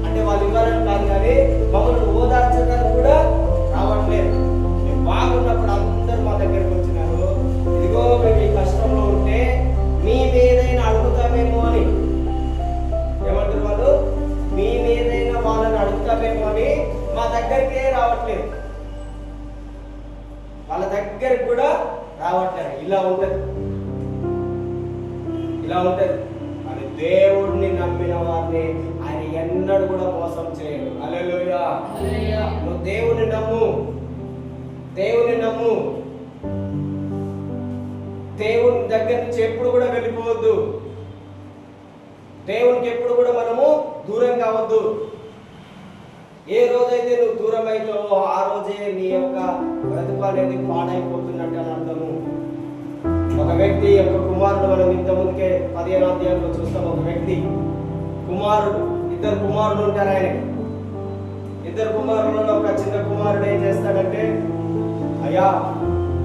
అంటే వాళ్ళు ఇవ్వాలని కాదు, కానీ మమ్మల్ని ఓదార్చడానికి కూడా రావట్లేదు. మేము బాగున్నప్పుడు అందరూ మా దగ్గరికి వచ్చినారు, ఇదిగో మేము ఈ కష్టంలో ఉంటే మేమేదైనా అడుగుతామేమో అని. ఏమంటారు వాళ్ళు? మేమేదైనా వాళ్ళని అడుగుతామేమో అని మా దగ్గరికే రావట్లేదు, వాళ్ళ దగ్గరికి కూడా రావట్లేదు. ఇలా ఉంటది. అని దేవుడిని నమ్మిన వారిని ఆయన ఎన్నడూ కూడా మోసం చేయడు. హల్లెలూయా. నువ్వు దేవుని నమ్ము, దేవుని దగ్గర నుంచి ఎప్పుడు కూడా వెళ్ళిపోవద్దు. దేవునికి ఎప్పుడు కూడా మనము దూరం కావద్దు. ఏ రోజైతే నువ్వు దూరం అవుతావో ఆ రోజే నీ యొక్క బ్రతుకు అనేది పాడైపోతున్నట్టు అని అర్థము. ఒక వ్యక్తి యొక్క కుమారుడు, మనం ఇంత ముందుకే 15వ అధ్యాయంలో చూస్తాం. ఒక వ్యక్తి కుమారుడు, ఇద్దరు కుమారుడు ఉంటారు ఆయనకి. ఇద్దరు కుమారులలో ఒక చిన్న కుమారుడు ఏం చేస్తాడంటే, అయ్యా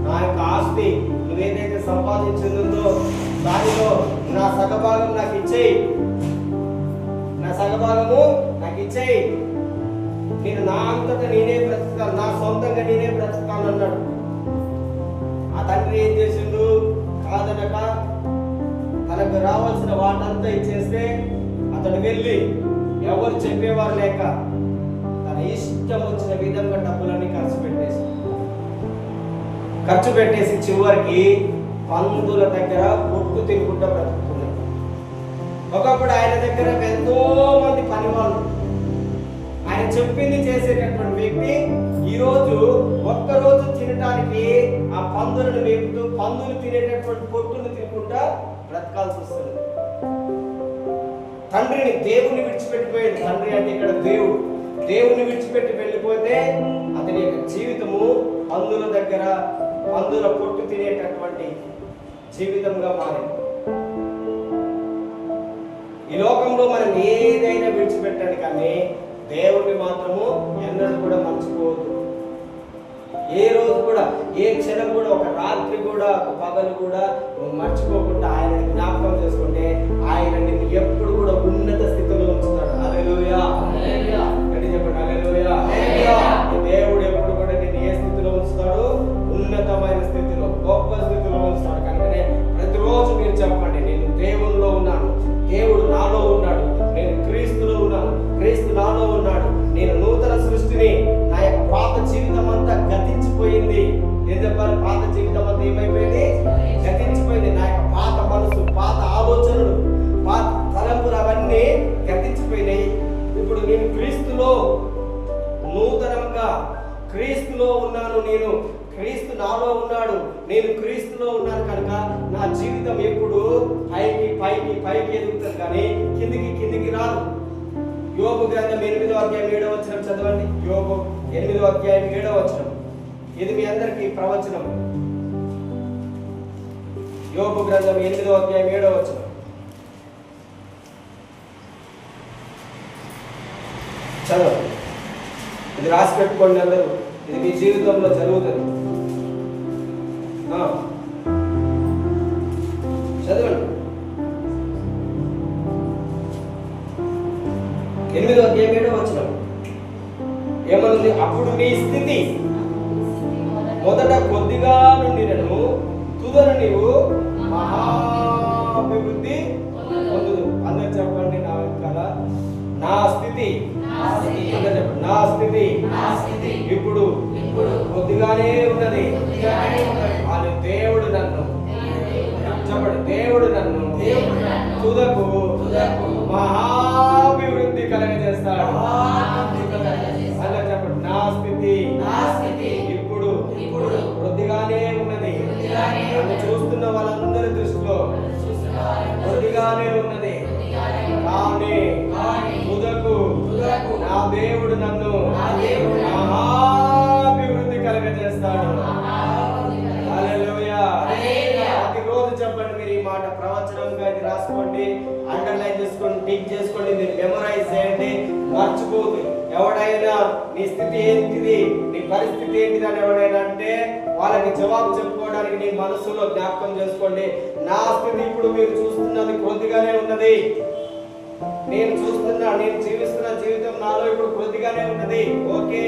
నా యొక్క ఆస్తి నువ్వేదైతే సంపాదించిందో దానిలో నా సగభాగం నాకు ఇచ్చేయి, నా సగభాగము నాకు ఇచ్చేయి, నేను నా అంతటా నేనే బ్రతుకుతాను, నా సొంతంగా నేనే బ్రతుకుతాను అన్నాడు. ఆ తండ్రి ఏం చేసిండు, కాదనక తనకు రావాల్సిన వాటంతా ఇచ్చేస్తే అతడు వెళ్ళి ఎవరు చెప్పేవారు లేక తన ఇష్టం వచ్చిన విధంగా డబ్బులన్నీ ఖర్చు పెట్టేసి చివరికి పందుల దగ్గర పొట్టు తినుకుంటూ బ్రతుకుతున్నాడు. ఒకప్పుడు ఆయన దగ్గర ఎంతో మంది పని వాళ్ళు, ఆయన చెప్పింది చేసేటటువంటి వ్యక్తి ఈరోజు ఒక్కరోజు తినడానికి ఆ పందులను మేపుతూ పందులు తినేటటువంటి పొట్టును తినుకుంటా బ్రతకాల్సి వస్తుంది. తండ్రిని, దేవుని విడిచిపెట్టిపోయాడు. తండ్రి అంటే ఇక్కడ దేవుడు. దేవుని విడిచిపెట్టి వెళ్ళిపోతే అతని యొక్క జీవితము పందుల దగ్గర పందుల పొట్టు తినేటటువంటి జీవితంగా మారింది. ఈ లోకంలో మనం ఏదైనా విడిచిపెట్టండి, కానీ దేవుడిని మాత్రము ఎన్నడూ కూడా మర్చిపోవద్దు. ఏ రోజు కూడా, ఏ క్షణం కూడా, ఒక రాత్రి కూడా, ఒక పగలు కూడా మర్చిపోకుండా ఆయన జ్ఞాపకం చేసుకుంటే ఆయన నిన్ను ఎప్పుడు కూడా ఉన్నత స్థితిలో ఉంచుతాడు. హల్లెలూయా, చెప్పండి హల్లెలూయా. దేవుడు ఎప్పుడు కూడా నిన్ను ఏ స్థితిలో ఉంచుతాడు? ఉన్నతమైన స్థితిలో, గొప్ప స్థితిలో ఉంచుతాడు. కనుకనే ప్రతిరోజు మీరు చెప్పండి, నేను దేవునిలో ఉన్నాను, దేవుడు నాలో ఉన్నాడు, నేను క్రీస్తులో ఉన్నాను, క్రీస్తు నాలో ఉన్నాడు, నేను నూతన సృష్టిని, నా యొక్క పాత జీవితం అంతా గతించిపోయింది. ఏం చెప్పాలి? పాత జీవితం అంతా ఏమైపోయింది? గతించిపోయింది. నా యొక్క పాత మనసు, పాత ఆలోచనలు, పాత తలంపులు అవన్నీ గతించిపోయినాయి. ఇప్పుడు నేను క్రీస్తులో నూతనంగా క్రీస్తులో ఉన్నాను, నేను క్రీస్తు నాలో ఉన్నాడు, నేను క్రీస్తులో ఉన్నాను. కనుక నా జీవితం ఎప్పుడు పైకి పైకి పైకి ఎదుగుతుంది, కానీ కిందికి కిందికి రాదు. యోబు గ్రంథం 8వ అధ్యాయం 7వ వచనం చదవండి. యోబు 8వ అధ్యాయం 7వ వచనం. ఇది మీ అందరికీ ప్రవచనం. యోబు గ్రంథం 8వ అధ్యాయం 7వ వచనం. చదవండి. ఇది రాసి పెట్టుకోండి అందరూ, ఇది మీ జీవితంలో జరుగుతుంది. చదవండి. 8వ అధ్యాయం 7వ వచనం ఏమనుంది? అప్పుడు నీ స్థితి మొదట కొద్దిగా నుండినను తుదను నీవు మహాభివృద్ధి పొందుదు. అందరు చెప్పండి నా వెనకాల, నా స్థితి, నా స్థితి ఇప్పుడు కొద్దిగానే ఉన్నది. అని దేవుడు నన్ను, చెప్పండి, దేవుడు నన్ను తుదకు మహాభివృద్ధి కలగజేస్తాడు. అలా చెప్పండి, నా స్థితి ఇప్పుడు కొద్దిగానే ఉన్నది. నన్ను చూస్తున్న వాళ్ళందరి దృష్టిలో కొద్దిగానే ఉన్నది, కానీ తుదకు నా దేవుడు నన్ను మహాభివృద్ధి కలగజేస్తాడు. హల్లెలూయా. ప్రతిరోజు చెప్పండి మీరు ఈ మాట, ప్రవచనంగా ఇది రాసుకోండి, అండర్లైన్ చేసుకోండి, టిక్ చేసుకోండి, మీరు మెమరైజ్ చేయండి, మర్చిపోదు. ఎవడైనా నీ స్థితి ఏంటిది, నీ పరిస్థితి ఏంటిది అని ఎవడైనా అంటే వాళ్ళకి జవాబు చెప్పుకోవడానికి నీ మనసులో జ్ఞాపకం చేసుకోండి. నా స్థితి ఇప్పుడు మీరు చూస్తున్నది కొద్దిగానే ఉన్నది. నేను జీవిస్తున్న జీవితం నాలో ఇప్పుడు కొద్దిగానే ఉన్నది. ఓకే,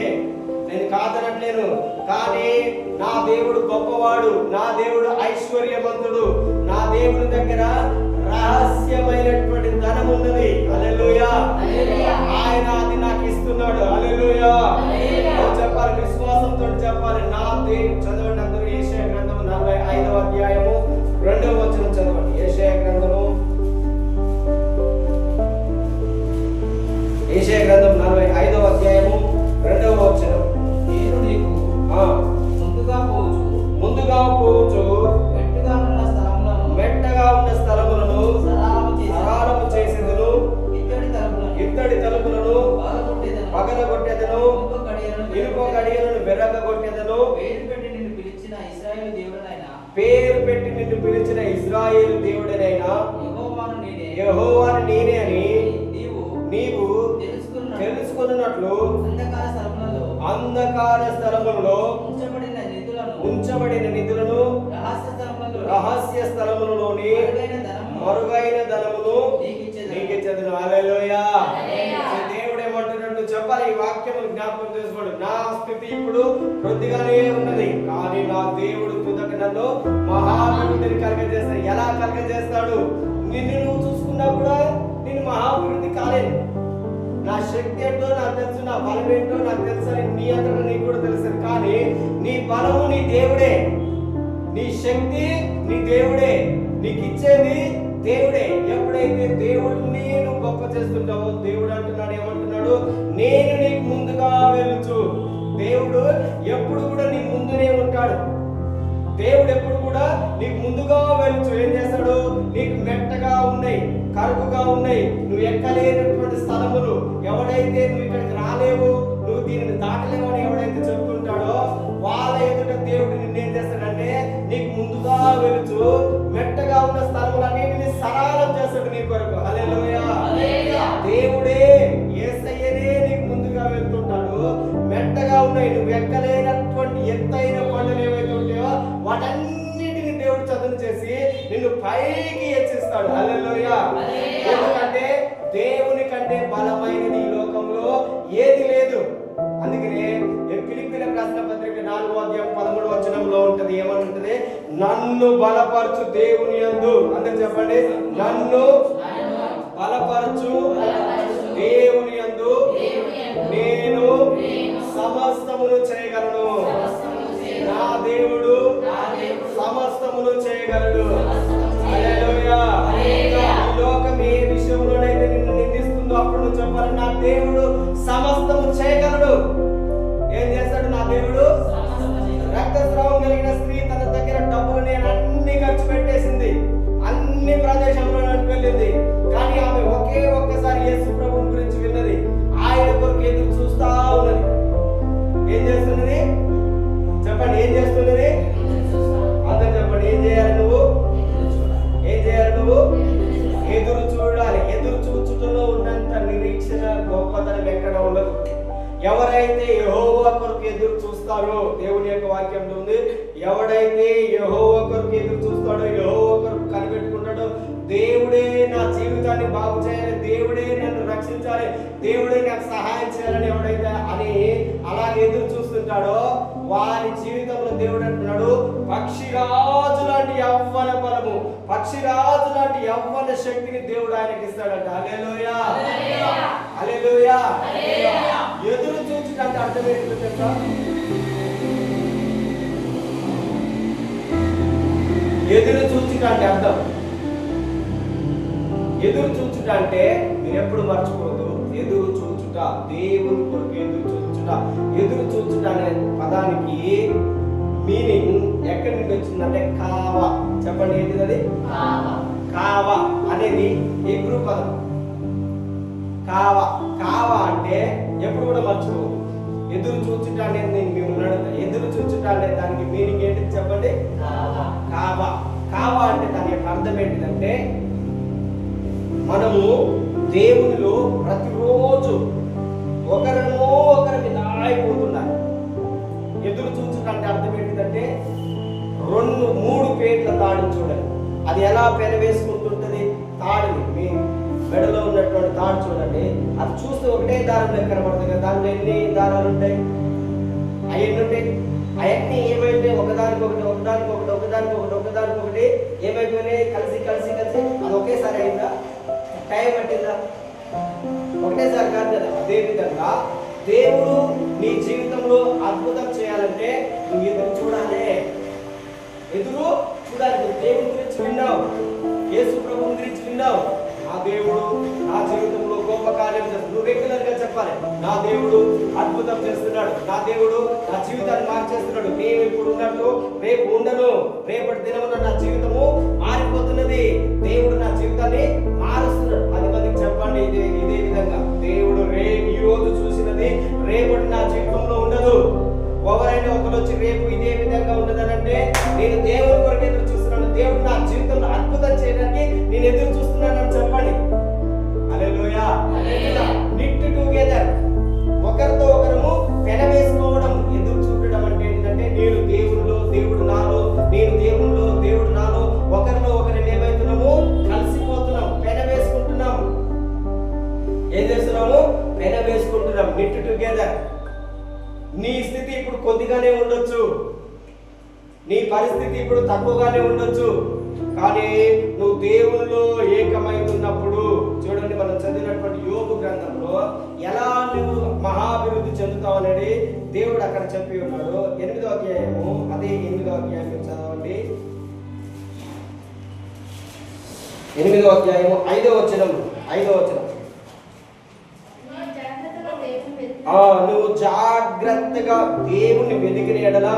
నేను కాదనట్లేను, కానీ నా దేవుడు గొప్పవాడు, నా దేవుడు ఐశ్వర్యవంతుడు, నా దేవుడి దగ్గర రహస్యమైనటువంటి ధనం ఉన్నది. హల్లెలూయా. ఆయన అది నాకు ఇస్తున్నాడు. హల్లెలూయా. చెప్పాలి, విశ్వాసంతో చెప్పాలి. నా దేవుడు. చదవండి అందరూ యెషయా గ్రంథము 45వ అధ్యాయము 2వ వచనం చదవండి. యెషయా గ్రంథం 45వ అధ్యాయము 2వ వచనం. నేను నీకు ముందుగా పోవచ్చు మెట్టగా ఉన్న స్థలములను సరాలము చేసేదను. పేరు పెట్టి నిన్ను పిలిచిన ఇశ్రాయేలు దేవుడనైనా యెహోవాను నేనే అని నీవు తెలుసుకున్నట్లు అంధకార స్థలములలో ఉంచబడిన నిధులను రహస్య స్థలములలోని మరుగైన ధనమును నీకు ఇచ్చేదను. హల్లెలూయా. దేవుడు ఏమంటున్నాడు చెప్పాలి, ఈ వాక్యము జ్ఞాపకం చేసుకోండి. నా స్థితి ఇప్పుడు కొద్దిగానే ఉన్నది, కానీ నా దేవుడు తుదక నన్ను మహాభివృద్ధిని కలగజేస్తాడు. ఎలా కలగజేస్తాడు? నిన్ను నువ్వు చూసుకున్నా కూడా నేను మహాభివృద్ధి కాలేదు. నా శక్తి ఏంటో నాకు తెలుసు, నా బలం ఏంటో నాకు తెలుసు అని నీ అంతటా నీకు కూడా తెలుసు. కానీ నీ బలము నీ దేవుడే, నీ శక్తి నీ దేవుడే, నీకు ఇచ్చేది దేవుడే. ఎప్పుడైతే దేవుడిని నువ్వు గొప్ప చేస్తుంటావో దేవుడు అంటున్నాడు, ఏమంటున్నాడు? నేను నీకు ముందుగా వెళ్ళుచు. దేవుడు ఎప్పుడు కూడా నీ ముందునే ఉంటాడు. దేవుడు ఎప్పుడు కూడా నీకు ముందుగా వెళ్ళుచు. ఏం చేస్తాడు? నీకు మెట్టగా ఉన్నాయి, కరుకుగా ఉన్నాయి, నువ్వు ఎక్కలేనటువంటి స్థలములు, ఎవడైతే నువ్వు ఇక్కడికి రాలేవు, నువ్వు దీనిని దాటలేవు అని ఎవడైతే చెప్తుంటాడో వాళ్ళ ఎదుట దేవుడు నిన్నేం చేస్తాడంటే నీకు ముందుగా వెళుచు మెట్టగా ఉన్న స్థలములన్నిటిని సరళం చేస్తాడు నీ కొరకు. హల్లెలూయా. దేవుడే యేసయ్యనే నీకు ముందుగా వెళ్తుంటాడు. మెట్టగా ఉన్నాయి, నువ్వు ఎక్కలేనటువంటి ఎత్తైన కొండలు ఏవైతే ఉంటాయో వాటన్నిటిని దేవుడు చదును చేసి నిన్ను పైకి హెచ్చిస్తాడు. హల్లెలూయా. ఎందుకంటే దేవుని కంటే బలమైనది ఈ లోకంలో ఏది లేదు. అందుకనే ఫిలిప్పీయులకు రాసిన పత్రిక 4:13 ఉంటది, ఏమంటుంది? నన్ను బలపరచు దేవుని యందు. అందరూ చెప్పండి, నన్ను బలపరచు దేవుని యందు నేను సమస్తమును చేయగలను. నా దేవుడు సమస్తమును చేయగలడు. హల్లెలూయా. ఈ లోకం ఏ విషయంలోనైతే నిన్ను నిందిస్తుందో అప్పుడు నువ్వు చెప్పాలి, నా దేవుడు సమస్తము చేయగలడు. ఏం చేస్తాడు నా దేవుడు? రక్తస్రావం కలిగిన స్త్రీ తన దగ్గర డబ్బులు అన్ని ఖర్చు పెట్టేసింది, అన్ని ప్రదేశంలో వెళ్ళింది, కానీ ఆమె ఒక్కసారి యేసు ప్రభువు గురించి విన్నది. ఆయన కొరకు ఎదురు చూస్తా ఉన్నది. ఏం చేస్తున్నది చెప్పండి? ఏం చేస్తున్నది? అందరు చెప్పండి, ఏం చేయాలి నువ్వు? ఏం చేయాలి నువ్వు? ఎదురు చూడాలి. ఎదురు చూచుటలో ఉన్నంత నిరీక్షణ గొప్పతనం ఎక్కడ ఉండదు. ఎవరైతే యెహోవా కొరకు ఎదురు చూస్తారో, దేవుని యొక్క వాక్యంలో ఉంది, ఎవడైతే యెహోవా కొరకు ఎదురు చూస్తాడో, యెహోవా కొరకు కనిపెట్టుకుంటాడో, దేవుడే నా జీవితాన్ని బాగు చేయాలి, దేవుడే నన్ను రక్షించాలి, దేవుడే నాకు సహాయం చేయాలని ఎవడైతే అని అలాగే ఎదురు చూస్తుంటాడో వారి జీవితంలో దేవుడు అంటున్నాడు, పక్షిరాజు లాంటి యవ్వన బలము, పక్షిరాజు లాంటి యవ్వన శక్తిని దేవుడు ఆయనకి ఇస్తాడంట. హల్లెలూయా. హల్లెలూయా. ఎదురు చూచుటంటే అర్థం ఏంటో తెలుసా? ఎదురు చూచుట అంటే అర్థం, ఎదురు చూచుట అంటే మీరు ఎప్పుడు మర్చిపోదు, ఎదురు చూచుట, దేవుని కొరకు ఎదురు చూచుట. ఎదురు చూచుట అనే పదానికి మీనింగ్ ఎక్కడి నుండి వచ్చిందంటే కావా. చెప్పండి, ఏంటిది అది? కావా అనేది హీబ్రూ పదం. కావా, కావా అంటే ఎప్పుడు కూడా మర్చిపోదు. ఎదురు చూచుట అనేది నేను మిమ్మల్ని అడుగుతా, ఎదురు చూచుట అనే దానికి మీనింగ్ ఏంటిది చెప్పండి? కావా. కావా అంటే దాని యొక్క అర్థం ఏంటిదంటే మనము దేవునిలో ప్రతిరోజు ఒకరినో ఒకరి మీద అయిపోతున్నారు. ఎదురు చూచుట అంటే అర్థం ఏంటిదంటే 2-3 పేట్ల తాడుని చూడండి, అది ఎలా పెనవేసుకుంటుంటది. తాడుని మీ మెడలో ఉన్నటువంటి తాడు చూడండి, అది చూస్తే ఒకటే దారం కనబడుతుంది కదా, దాంట్లో ఎన్ని దారాలు ఉంటాయి? అవన్నీ ఉంటాయి. అవన్నీ ఏమైతే ఒకదానికొకటి ఒకదానికొకటి ఒకదానికొకటి ఒకదానికొకటి ఏమైపోయినాయి, కలిసి కలిసి కలిసి అది ఒకేసారి అయిందా? టైం పట్టిందా? ఒకటేసారి కాదు కదా. అదే విధంగా దేవుడు నీ జీవితంలో అద్భుతం చేయాలంటే నువ్వు ఎదురు చూడాలి. ఎదురు చూడాలి. దేవుని గురించి విన్నావు, యేసు ప్రభువు గురించి విన్నావు, నా దేవుడు నా జీవితంలో గొప్ప కార్యం చేస్తున్నాడు. నువ్వు రెగ్యులర్ గా చెప్పాలి, నా దేవుడు అద్భుతం చేస్తున్నాడు, నా దేవుడు నా జీవితాన్ని మార్చేస్తున్నాడు. నేను ఇప్పుడు ఉన్నట్టు రేపు ఉండను, రేపటి దినమున నా జీవితము మారిపోతున్నది, దేవుడు నా జీవితాన్ని మారుస్తున్నాడు. 10 మందికి చెప్పండి ఇదే విధంగా, దేవుడు ఈ రోజు చూసినది రేపటి నా జీవితంలో ఉండదు. ఎవరైనా ఒకరు వచ్చి రేపు ఇదే విధంగా ఉన్నదనంటే నేను దేవుని కొరకు ఎదురు చూస్తున్నాను, దేవుడు నా జీవితంలో అద్భుతం చేయడానికి నేను ఎదురు చూస్తున్నానని చెప్పండి. హల్లెలూయా. నిట్ టుగెదర్, ఒకరితో ఒకరము పెనవేసుకోవడం, ఎదురు చూడడం అంటే ఏంటంటే నేను దేవునిలో, దేవుడు నాలో, నేను దేవునిలో, దేవుడు నాలో, ఒకరిలో ఒకరిని ఏమైతున్నాము, కలిసిపోతున్నాం, పెనవేసుకుంటున్నాం. ఏం చేస్తున్నాము? పెనవేసుకుంటున్నాం. Knit together. నీ స్థితి ఇప్పుడు కొద్దిగానే ఉండొచ్చు, నీ పరిస్థితి ఇప్పుడు తక్కువగానే ఉండొచ్చు, కానీ నువ్వు దేవునిలో ఏకమైతున్నప్పుడు, చూడండి మనం చదివినటువంటి యోబు గ్రంథంలో ఎలా నువ్వు మహాభివృద్ధి చెందుతావు అనేది దేవుడు అక్కడ చెప్పి ఉన్నాడు. 8వ అధ్యాయము, అదే 8వ అధ్యాయం చదవండి. 8వ అధ్యాయము 5వ వచనం. నువ్వు జాగ్రత్తగా దేవుని వెతికిన ఎడల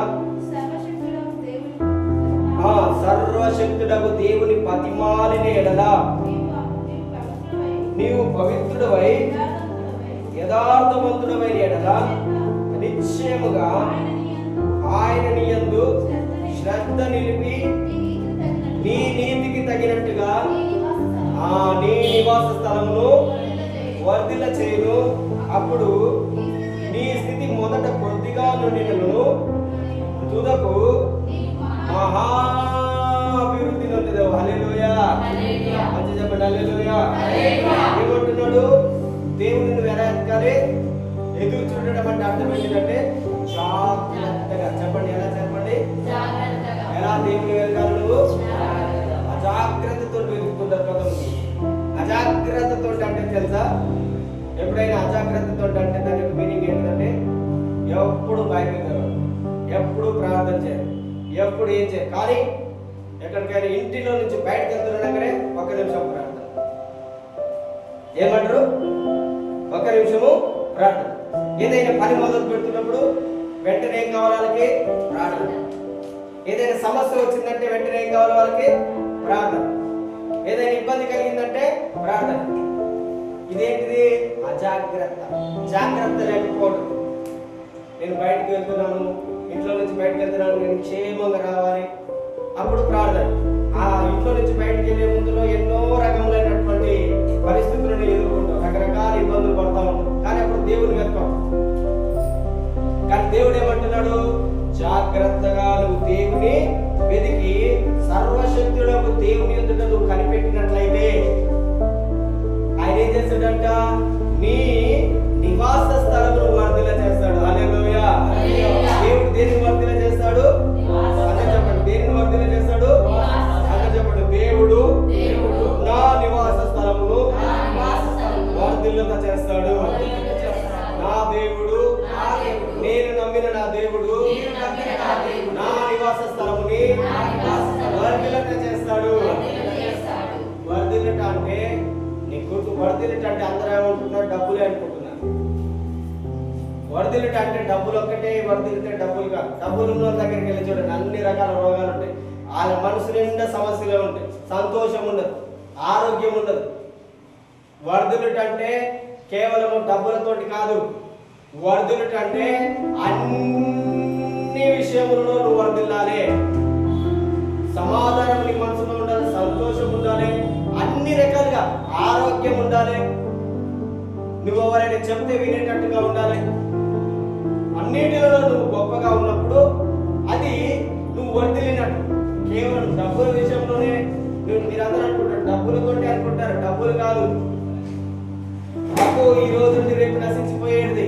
సర్వశక్తుడకు దేవుని బతిమాలిన ఎడల నీవు పవిత్రుడవై యథార్థవంతుడమైన ఎడల నిశ్చయముగా ఆయన యందు శ్రద్ధ నిలిపి నీ నీతికి తగినట్టుగా నీ నివాస స్థలమును వర్ధిల్ల చేయును. అప్పుడు నీ స్థితి మొదట కొద్దిగా నుండినను తుదకు మహాభివృద్ధి నొందెదవు. హల్లెలూయా. మంచి చెప్పండి. హల్లెలూయా. ఏమంటున్నాడు? దేవుని నువ్వు ఎలా ఎదగాలి? ఎదురు చూడడం అంటే అర్థం ఏంటంటే జాగ్రత్తగా. చెప్పండి, ఎలా చెప్పండి? ఎలా దేవుని ఎదగాలి? నువ్వు అజాగ్రత్తతో వెతుకుతున్నారు కదా. అజాగ్రత్తతో అంటే తెలుసా? ఎప్పుడైనా అజాగ్రత్తతో అంటే దాని మీనింగ్ ఏంటంటే ఎప్పుడు బైబిల్ చదవడం, ఎప్పుడు ప్రార్థన చేయాలి, ఎప్పుడు ఏం చేయాలి. కానీ ఎక్కడికైనా ఇంటిలో నుంచి బయటకు వెళ్తున్నాగానే 1 నిమిషం ప్రార్థన. ఏమంటారు? 1 నిమిషము ప్రార్థన. ఏదైనా పని మొదలు పెడుతున్నప్పుడు వెంటనే ఏం కావాలి వాళ్ళకి? ప్రార్థన. ఏదైనా సమస్య వచ్చిందంటే వెంటనే ఏం కావాలి వాళ్ళకి? ప్రార్థన. ఏదైనా ఇబ్బంది కలిగిందంటే ప్రార్థన. ఇదేంటిది? అజాగ్రత్త. జాగ్రత్త లేకపోవడం. నేను బయటకు వెళ్తున్నాను, ఇంట్లో నుంచి బయటకు వెళ్తున్నాను, నేను క్షేమంగా రావాలి, అప్పుడు ప్రార్థన. ఆ ఇంట్లో నుంచి బయటకు వెళ్ళే ముందులో ఎన్నో రకములైనటువంటి పరిస్థితులను ఎదుర్కొంటాం, రకరకాల ఇబ్బందులు పడతా ఉంటాం, కానీ అప్పుడు దేవుని వెతకం. కానీ దేవుడు ఏమంటున్నాడు? జాగ్రత్తగా నువ్వు దేవుని వెతికి సర్వశక్తులకు దేవుని ఎదుట నువ్వు కనిపెట్టినట్లయితే ఆయన ఏం చేస్తాడంట? నీ నివాస స్థలమును వర్ధిల్ల చేస్తాడు. హల్లెలూయా. దేవుడు దేనిని వర్ధిల్ల చేస్తాడు? అదే చెప్పండి. దేనిని వర్ధిల్ల చేస్తాడు? అదే చెప్పండి. దేవుడు నా నివాస స్థలమును వర్ధిల్ల చేస్తాడు. నా దేవుడు, నేను నమ్మిన నా దేవుడు నా నివాస స్థలముని వర్ధిల్ల చేస్తాడు. వర్ధిల్లట అంటే వర్ధిల్లట అంటే అందరూ ఏమంటున్నారు? డబ్బులే అనుకుంటున్నారు. వర్ధిల్లట అంటే డబ్బులు ఒక్కటే, వర్ధిల్లితే డబ్బులు కాదు. డబ్బులు ఉన్న వాళ్ళ దగ్గరికి వెళ్ళి చూడండి, అన్ని రకాల రోగాలు ఉంటాయి, వాళ్ళ మనసు నిండా సమస్యలే ఉంటాయి, సంతోషం ఉండదు, ఆరోగ్యం ఉండదు. వర్ధిల్లట అంటే కేవలం డబ్బులతోటి కాదు. వర్ధిల్లట అంటే అన్ని విషయములలో నువ్వు వర్ధిల్లాలి. సమాధానం నీ మనసులో ఉండాలి, సంతోషం ఉండాలి, అన్ని రకాలుగా ఆరోగ్యం ఉండాలి, నువ్వు ఎవరైనా చెప్తే వినేటట్టుగా ఉండాలి. అన్నిటిలో నువ్వు గొప్పగా ఉన్నప్పుడు అది నువ్వు వర్ధిల్లినట్టు. కేవలం డబ్బుల విషయంలోనే మీరందరూ అనుకుంటారు, డబ్బులతోటి అనుకుంటారు. డబ్బులు కాదు. డబ్బు ఈ రోజు నుండి రేపు నశించిపోయేది,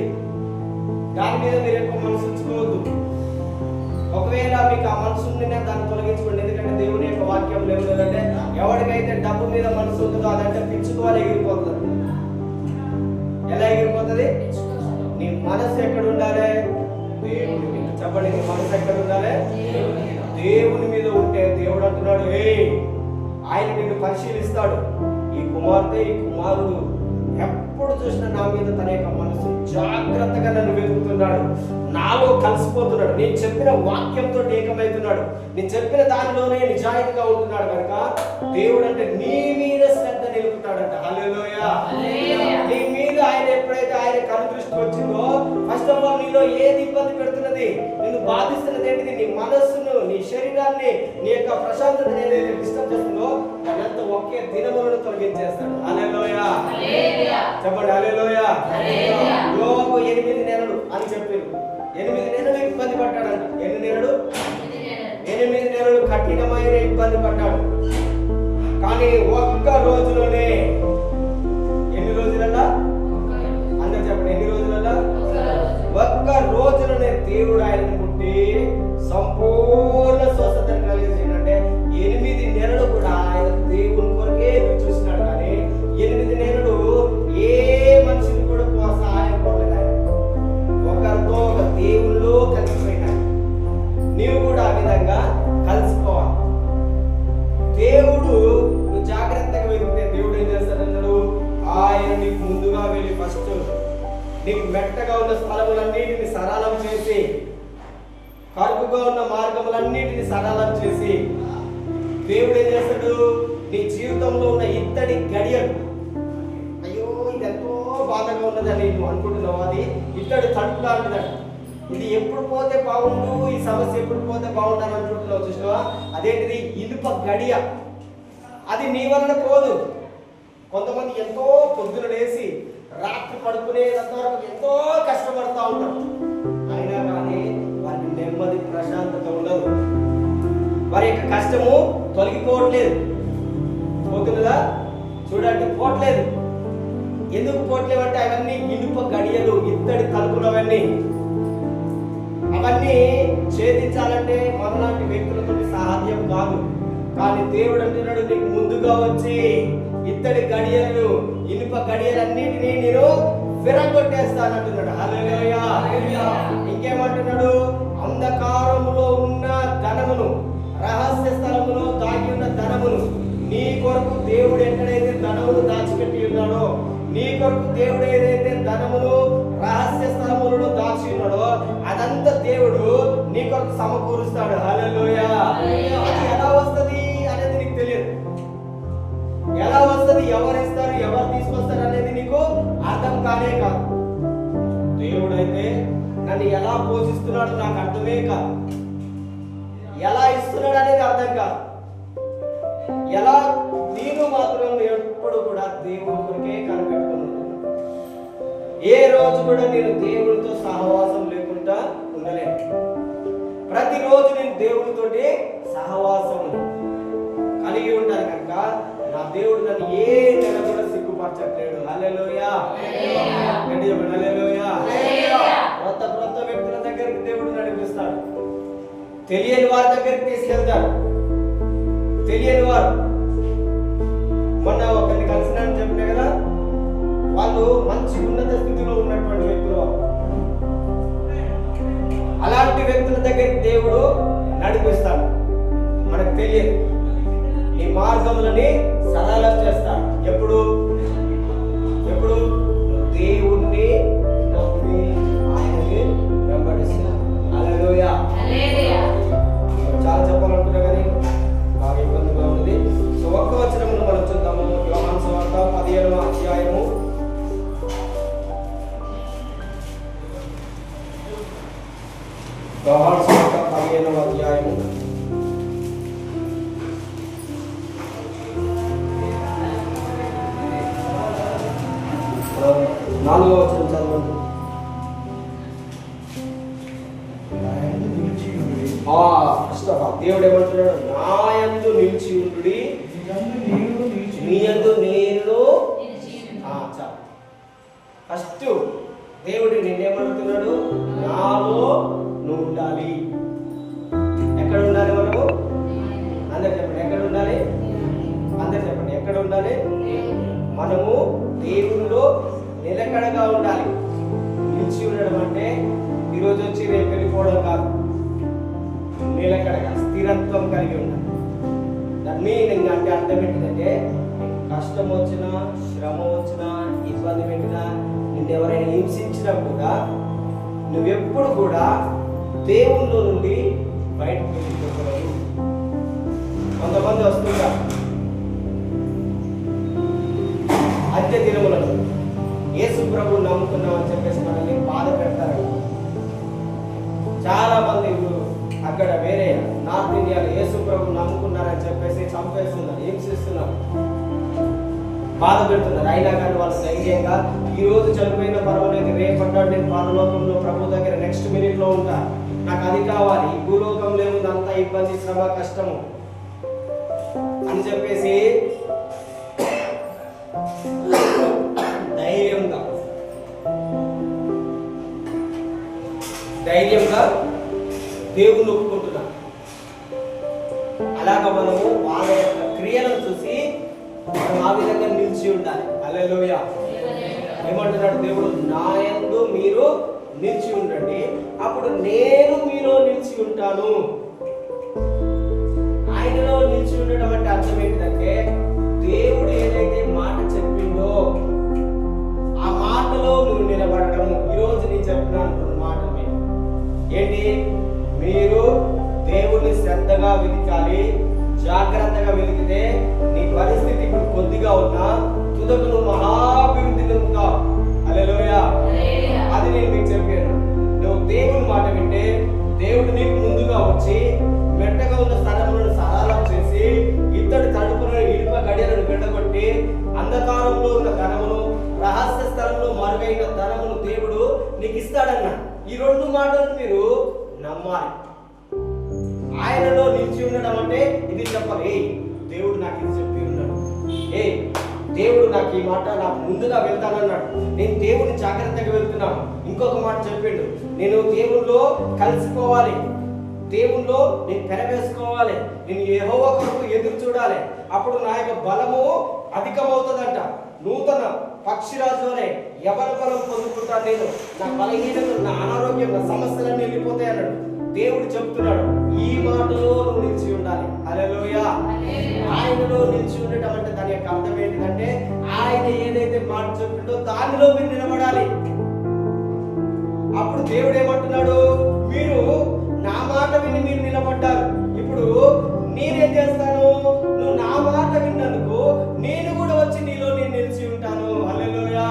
దాని మీద మీరు ఎక్కువ మనసు ఉంచుకోవద్దు. ఒకవేళ మీకు ఆ మనసు ఉండినా దాన్ని తొలగించుకోండి. ఎందుకంటే దేవుని యొక్క వాక్యం లేదంటే ఎవరికైతే డబ్బు మీద మనసు ఉంటుందో అదంటే పిచ్చుకోవాలి, ఎగిరిపోతుంది. ఎలా ఎగిరిపోతుంది? నీ మనసు ఎక్కడ ఉండాలి? దేవుని మీద. చెప్పండి, నీ మనసు ఎక్కడ ఉండాలి? దేవుని మీద ఉంటే దేవుడు అంటున్నాడు, ఆయన నిన్ను పరిశీలిస్తాడు. ఈ కుమార్తె, ఈ కుమారుడు ఎప్పుడు చూసినా నా మీద తన యొక్క మనసు జాగ్రత్తగా నన్ను వెతుకుతున్నాడు, నాలో కలిసిపోతున్నాడు, నేను చెప్పిన వాక్యంతో ఏకమవుతున్నాడు, నేను చెప్పిన దానిలోనే నిజాయితీగా ఉంటున్నాడు. కనుక దేవుడు అంటే నీ మీద శ్రద్ధ నిలుపుతాడంట. హల్లెలూయా. నీ మీద ఆయన ఎప్పుడైతే ఆయన కను దృష్టి వచ్చిందో, ఫస్ట్ ఆఫ్ ఆల్ నీలో ఏది ఇబ్బంది పెడుతున్నది, నిన్ను బాధిస్తున్నది ఏంటిది, నీ మనస్సును, నీ శరీరాన్ని, నీ యొక్క ప్రశాంతతను ఏదైతే డిస్టర్బ్ చేస్తుందో అదంతా ఒకే దినములను తొలగించేస్తాడు. హల్లెలూయా, చెప్పండి హల్లెలూయా. యోబు 8 నెలలు అని చెప్పారు. 8 నెలలు ఇబ్బంది పడ్డాడంట. ఎన్ని నెలలు? 8 నెలలు కఠినమైన ఇబ్బంది పడ్డాడు. కానీ ఒక్క రోజులోనే, ఎన్ని రోజులల్లా? అందరూ చెప్పండి, ఎన్ని రోజులల్లా? ఒక్క రోజులోనే దేవుడు ఆయనను ముట్టి సంపూర్ణ స్వస్థతను కలిగించిందంటే 8 నెలలు కూడా ఆయన దేవుని కొరకే చూసినాడు. కానీ 8 నెలలు ఏ మనిషిని కూడా సహాయం కోరలేదు. ఆయన ఒకరితో ఒక దేవుళ్ళు కలిసిపోయినాడు. నీవు కూడా ఆ విధంగా కలిసిపోవాలి. దేవుడు నువ్వు జాగ్రత్తగా వెళ్తే దేవుడు ఏం చేస్తాడన్నాడు? ఆయన నీకు ముందుగా వెళ్ళి ఫస్ట్ నీకు మెట్టగా ఉన్న స్థలములన్నిటిని సరళం చేసి, కరుకుగా ఉన్న మార్గములన్నిటిని సరళం చేసి, దేవుడు ఏం చేస్తాడు? నీ జీవితంలో ఉన్న ఇత్తడి గడియలు, అయ్యో ఇది ఎంతో బాధగా ఉన్నదని నువ్వు అనుకుంటున్నావు, అది ఇత్తడి తలుపు లాంటిదంట. ఇది ఎప్పుడు పోతే బాగుండు, ఈ సమస్య ఎప్పుడు పోతే బాగుండని అనుకుంటున్నావు చూసినావా? అదేంటిది? ఇనుప గడియ. అది నీ వలన పోదు. కొంతమంది ఎంతో పొద్దున లేసి రాత్రి పడుకునేంత వరకు ఎంతో కష్టపడతా ఉంటారు. అయినా కానీ వారికి నెమ్మది, ప్రశాంతత ఉండదు. వారి యొక్క కష్టము తొలగిపోవట్లేదు. పోతున్నదా? చూడండి, పోవట్లేదు. ఎందుకు పోవట్లేవంటే అవన్నీ ఇనుప గడియలు, ఇత్తడి తలుపులు, అవన్నీ ఛేదించాలంటే మనలాంటి వ్యక్తులతో సాధ్యం కాదు. కానీ దేవుడు అంటున్నాడు, నీకు ముందుగా వచ్చి ఇత్తడి గడియలు, ఇనుప గడియలన్నిటినీ నేను విరగొట్టేస్తానంటున్నాడు. హల్లెలూయా. ఇంకేమంటున్నాడు? అంధకారములో ఉన్న ధనమును, రహస్య స్థలములో దాగి ఉన్న ధనమును, నీ కొరకు దేవుడు ఎక్కడైతే ధనమును దాచిపెట్టి ఉన్నాడో, నీ కొరకు దేవుడు ఏదైతే ధనమును రహస్య స్థలములను దాచి ఉన్నాడో అదంతా దేవుడు నీ కొరకు సమకూరుస్తాడు. హల్లెలూయా. అది ఎలా వస్తుంది అనేది నీకు తెలియదు. ఎలా వస్తుంది, ఎవరు ఇస్తారు, ఎవరు తీసుకొస్తారు అనేది నీకు అర్థం కానే కాదు. దేవుడు అయితే నన్ను ఎలా పోషిస్తున్నాడు నాకు అర్థమే కాదు. ఎలా ఇస్తున్నాడు అనేది అర్థం కాదు. ఎలా నేను మాత్రం ఎప్పుడు కూడా దేవుడి కొరకే కనిపెట్టుకున్నాను. ఏ రోజు కూడా నేను దేవుడితో సహవాసం లేకుండా ఉండలేను. ప్రతిరోజు నేను దేవుడితోటి సహవాసం కలిగి ఉంటాను కనుక నా దేవుడు నన్ను ఏ నెల కూడా సిగ్గుపరచట్లేడు. హల్లెలూయా. హల్లెలూయా. కొత్త వ్యక్తుల దగ్గరికి దేవుడు నడిపిస్తాడు. తెలియని వారి దగ్గరికి తీసుకెళ్తాడు. తెలియని వారు, మొన్న ఒకరిని కలిసినాను చెప్పినా కదా, వాళ్ళు మంచి ఉన్నత స్థితిలో ఉన్నటువంటి వ్యక్తులు. అలాంటి వ్యక్తుల దగ్గరికి దేవుడు నడిపిస్తాడు. మనకు తెలియదు, ఈ మార్గములని సరళం చేస్తాడు. ఎప్పుడు ఎప్పుడు దేవుణ్ణి నమ్మి ఆయనని వెంబడిస్తాడు. హల్లెలూయా. చాలా చెప్పాలనుకున్నా కానీ బాగా ఇబ్బందిగా ఉంది. సో ఒక్క వచనమును మనం చూద్దాము. యోహాను సువార్త 17వ అధ్యాయము 17వ అధ్యాయము నాలుగవ వచనం చదవండి. దేవుడు ఏమంటున్నాడు? నాయందు నిలిచి ఉండుడి, నీ యందు నేను. ఫస్ట్ దేవుడు నిన్నేమంటున్నాడు? నాలో నువ్వు ఉండాలి. ఎక్కడ ఉండాలి మనము? అందరు చెప్పండి, ఎక్కడ ఉండాలి? అందరు చెప్పండి, ఎక్కడ ఉండాలి? మనము దేవునిలో నిలకడగా ఉండాలి. నిలిచి ఉండడం అంటే ఈరోజు వచ్చి రేపు వెళ్ళిపోవడం కాదు. నిలకడగా, స్థిరత్వం కలిగి ఉండాలి. దాని మీనింగ్ అంటే అర్థం ఏంటంటే, కష్టం వచ్చినా, శ్రమ వచ్చినా, ఇబ్బంది పెట్టినా, నిన్నెవరైనా హింసించినా కూడా నువ్వెప్పుడు కూడా దేవునిలో నుండి బయటకు వెళ్ళిపోతావు. కొంతమంది వస్తుంటారు అంత్య దినములను యేసు ప్రభు నమ్ముకున్నాం అని చెప్పేసి మనల్ని బాధ పెడతారు. చాలా మంది అక్కడ వేరే నార్త్ ఇండియాలో యేసు ప్రభు నమ్ముకున్నారని చెప్పేసి చంపేస్తున్నారు, హింసిస్తున్నారు, బాధ పెడుతున్నారు. అయినా కానీ వాళ్ళు ధైర్యంగా ఈ రోజు చనిపోయిన పర్వాలేదు, రేపడ్డాడు నేను పరలోకంలో ప్రభు దగ్గర నెక్స్ట్ మినిట్ లో ఉంటా, నాకు అది కావాలి, ఈ భూలోకంలో ఏముంది అంతా ఇబ్బంది, శ్రమ, కష్టము అని చెప్పేసి ధైర్యంగా దేవుని ఒప్పుకుంటున్నాం. అలాగా మనము వాళ్ళ యొక్క క్రియలను చూసి మనం ఆ విధంగా నిలిచి ఉండాలి. హల్లెలూయా. ఏమంటున్నాడు దేవుడు? నా యందు మీరు నిలిచి ఉండండి, అప్పుడు నేను మీలో నిలిచి ఉంటాను. ఆయనలో నిలిచి ఉండడం అంటే అర్థం ఏంటంటే దేవుడు ఏదైతే మాట చెప్పిందో ఆ మాటలో నువ్వు నిలబడటము. ఈరోజు నేను చెప్పిన మాటలు ఏంటి? మీరు దేవుని శ్రద్ధగా వెతకాలి, జాగ్రత్తగా వెతికితే నీ పరిస్థితి ఇప్పుడు కొద్దిగా ఉన్నా తుదకు నువ్వు మహాభివృద్ధి పొందుతావు. హల్లెలూయా. అది నేను మీకు చెప్పాను. నువ్వు దేవుని మాట వింటే దేవుడు నీకు ముందుగా వచ్చి మెట్టగా ఉన్న స్థలములను సరళం చేసి ఇత్తడి తడుపులను ఇనుప గడియలను విడగొట్టి అంధకారంలో ఉన్న ధనమును రహస్య స్థలంలో మరుగైన ధనమును దేవుడు నీకు ఇస్తాడన్నాడు. ఈ రెండు మాటలు మీరు నమ్మాలి. ఆయనలో నిలిచి ఉండడం అంటే ఇది చెప్పాలి. దేవుడు నాకు ఇది చెప్పి ఉన్నాడు, దేవుడు నాకు ఈ మాట నాకు ముందుగా వెళ్తానన్నాడు, నేను దేవుడిని జాగ్రత్తగా వెళ్తున్నాను. ఇంకొక మాట చెప్పిండు, నేను దేవుల్లో కలిసిపోవాలి, దేవుల్లో నేను పెరవేసుకోవాలి, నేను యెహోవా కొరకు ఎదురు చూడాలి, అప్పుడు నా యొక్క బలము అధికమవుతుందంట. నూతన పక్షిరాజు వలె యవన బలం పొందుకుంటాను నేను, నా బలహీనత, నా అనారోగ్యం, నా సమస్యలన్నీ వెళ్ళిపోతాయి అన్నాడు. దేవుడు చెప్తున్నాడు, ఈ మాటలో నువ్వు నిలిచి ఉండాలి. హల్లెలూయా. ఆయనలో నిలిచి ఉండటం అంటే దాని యొక్క అర్థం ఏంటంటే ఆయన ఏదైతే మాట చెప్పిండో దానిలో మీరు నిలబడాలి. అప్పుడు దేవుడు ఏమంటున్నాడు? మీరు నా మాట విని మీరు నిలబడ్డారు, ఇప్పుడు నేనేం చేస్తాను? నువ్వు నా మాట విన్నందుకు నేను కూడా వచ్చి నీలో నేను నిలిచి ఉంటాను. హల్లెలూయా.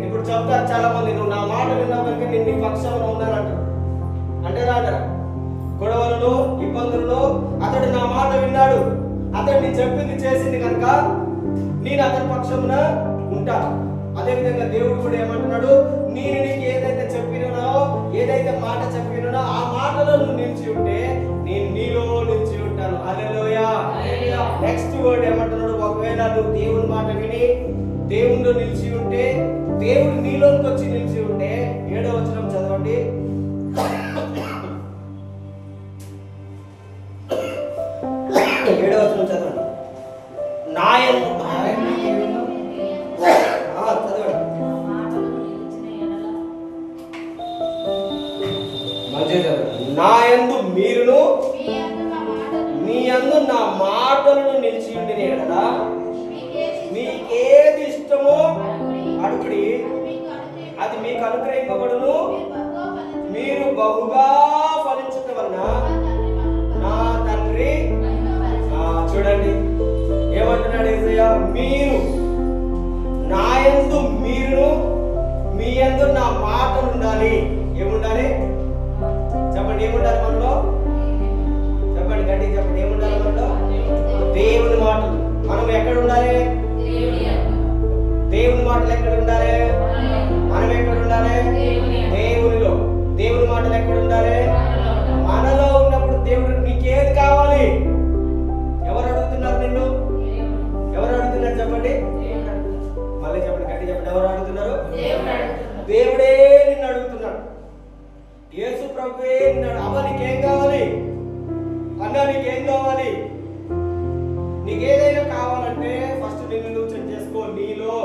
ఇప్పుడు చెప్తారు చాలా మంది, నువ్వు నా మాట విన్నా వరకు నేను నీ పక్షంలో ఉన్నానంటారు. అంటే రాడరా గొడవలలో, ఇబ్బందులలో అతడు నా మాట విన్నాడు, అతడు నీ చెప్పింది చేసింది కనుక నేను అతని పక్షమున ఉంటాను. అదేవిధంగా దేవుడు కూడా ఏమంటున్నాడు? నేను నీకు ఏదైతే చెప్పినానో, ఏదైతే మాట చెప్పినానో ఆ మాటలో నువ్వు నిలిచి ఉంటే నేను నీలో నిలిచి ఉంటాను. హల్లెలూయా. నెక్స్ట్ వర్డ్ ఏమంటున్నాడు? ఒకవేళ నువ్వు దేవుని మాట విని దేవునిలో నిలిచి ఉంటే, దేవుడు నీలోకి వచ్చి నిలిచి ఉంటే, 7వ వచనం చదవండి. 7వ వచనం చదవండి. నాయందు మీరును మీ యందు నా మాటలను నిలిచి ఉండిన యెడల మీకేది ఇష్టమో అడుగుడి, అది మీకు అనుగ్రహింపబడును. మీరు బహుగా ఫలించటం వలన నా తండ్రి. చూడండి ఏమంటున్నాడు యేసయ్య? మీరు నాయందు మీరును మీ యందు నా మాటలు ఉండాలి. ఏముండాలి చెప్పండి? ఏముండాలి మనలో? చెప్పండి, గట్టి చెప్పండి. ఏముండాలి మనలో? దేవుని మాటలు. మనం ఎక్కడ ఉండాలి? దేవుని మాటలు ఎక్కడ ఉండాలి? మనం ఎక్కడ ఉండాలి? దేవునిలో. దేవుని మాటలు ఎక్కడ ఉండాలి? మనలో ఉన్నప్పుడు దేవుడు నీకేది కావాలి? ఎవరు అడుగుతున్నారు నిన్ను? ఎవరు అడుగుతున్నారు చెప్పండి? మళ్ళీ చెప్పండి, గట్టి చెప్పండి. ఎవరు అడుగుతున్నారు? దేవుడే నిన్ను అడుగుతున్నాడు. యేసు ప్రభువే నిన్ను, అమ్మ నీకేం కావాలి? అన్న నీకేం కావాలి? నీకేదైనా కావాలంటే ఫస్ట్ నిన్ను నువ్వు చెక్ చేసుకో. నీలో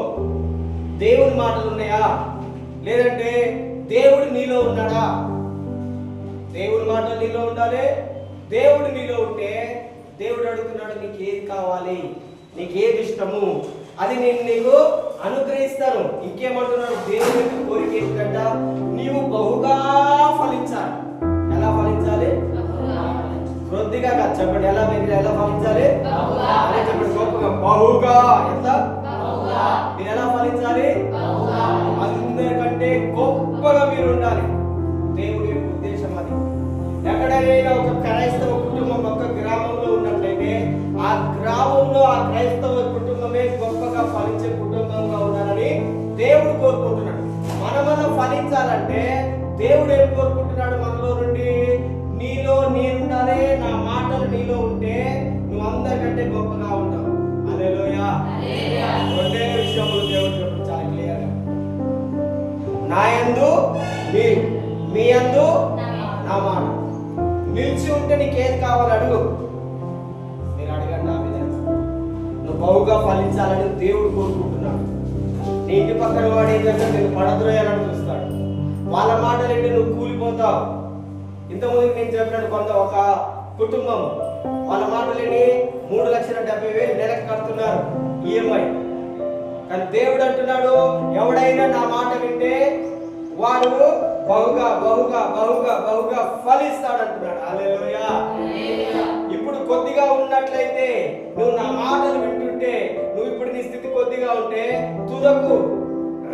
దేవుని మాటలు ఉన్నాయా, లేదంటే దేవుడు నీలో ఉన్నాడా? దేవుని మాటలు నీలో ఉండాలి. దేవుడు నీలో ఉంటే దేవుడు అడుగుతున్నాడు, నీకేది కావాలి, నీకేది ఇష్టము, అది నేను నీకు అనుగ్రహిస్తాను. ఇంకేమంటున్నాడు? దేవుని కోరిక ఏంటంట? నీవు బహుగా ఫలించాలి. ఎలా ఫలించాలి? వృద్ధిగా కాదు. చెప్పండి, ఎలా ఫలించాలి? చెప్పండి గొప్పగా. బహుగా. ఎంత? మీరు ఎలా ఫలించాలి? అందరికంటే గొప్పగా మీరు ఉండాలి. దేవుడి యొక్క ఉద్దేశం అది. ఎక్కడైనా ఒక క్రైస్తవ కుటుంబం ఒక గ్రామంలో ఉన్నట్లయితే ఆ గ్రామంలో ఆ క్రైస్తవ కుటుంబమే గొప్పగా ఫలించే కుటుంబంగా ఉండాలని దేవుడు కోరుకుంటున్నాడు. మనం ఫలించాలంటే దేవుడు ఏం కోరుకుంటున్నాడు మనలో నుండి? నీలో నేనుండాలి, నా మాటలు నీలో ఉంటే నువ్వు అందరికంటే గొప్పగా ఉంటావు. హల్లెలూయా. రెండే విషయంలో దేవుడు చెప్పాడు చాలా క్లియర్ గా, నా యందు మీరు, మీ యందు నా మాట. నిలిచి ఉంటే నీకేది కావాలి అడుగు, మీరు అడగండి. నా మీద నువ్వు బహుగా ఫలించాలని దేవుడు కోరుకుంటున్నాడు. నీ ఇంటి పక్కన వాడు ఏం చేస్తాడు? నేను పడద్రోయాలని చూస్తాడు. వాళ్ళ మాటలు ఏంటి? నువ్వు కూలిపోతావు. ఇంతకుముందుకు నేను చెప్పినాడు, కొంత ఒక కుటుంబం వాళ్ళ మాటలేని 3,70,000 నెలకు కడుతున్నారు ఈఎంఐ. కానీ దేవుడు అంటున్నాడు, ఎవడైనా నా మాట వింటే వాడు బహుగా బహుగా బహుగా బహుగా ఫలిస్తాడు అంటున్నాడు. హల్లెలూయా. ఇప్పుడు కొద్దిగా ఉన్నట్లయితే, నువ్వు నా మాటలు వింటుంటే, నువ్వు ఇప్పుడు నీ స్థితి కొద్దిగా ఉంటే, తుదకు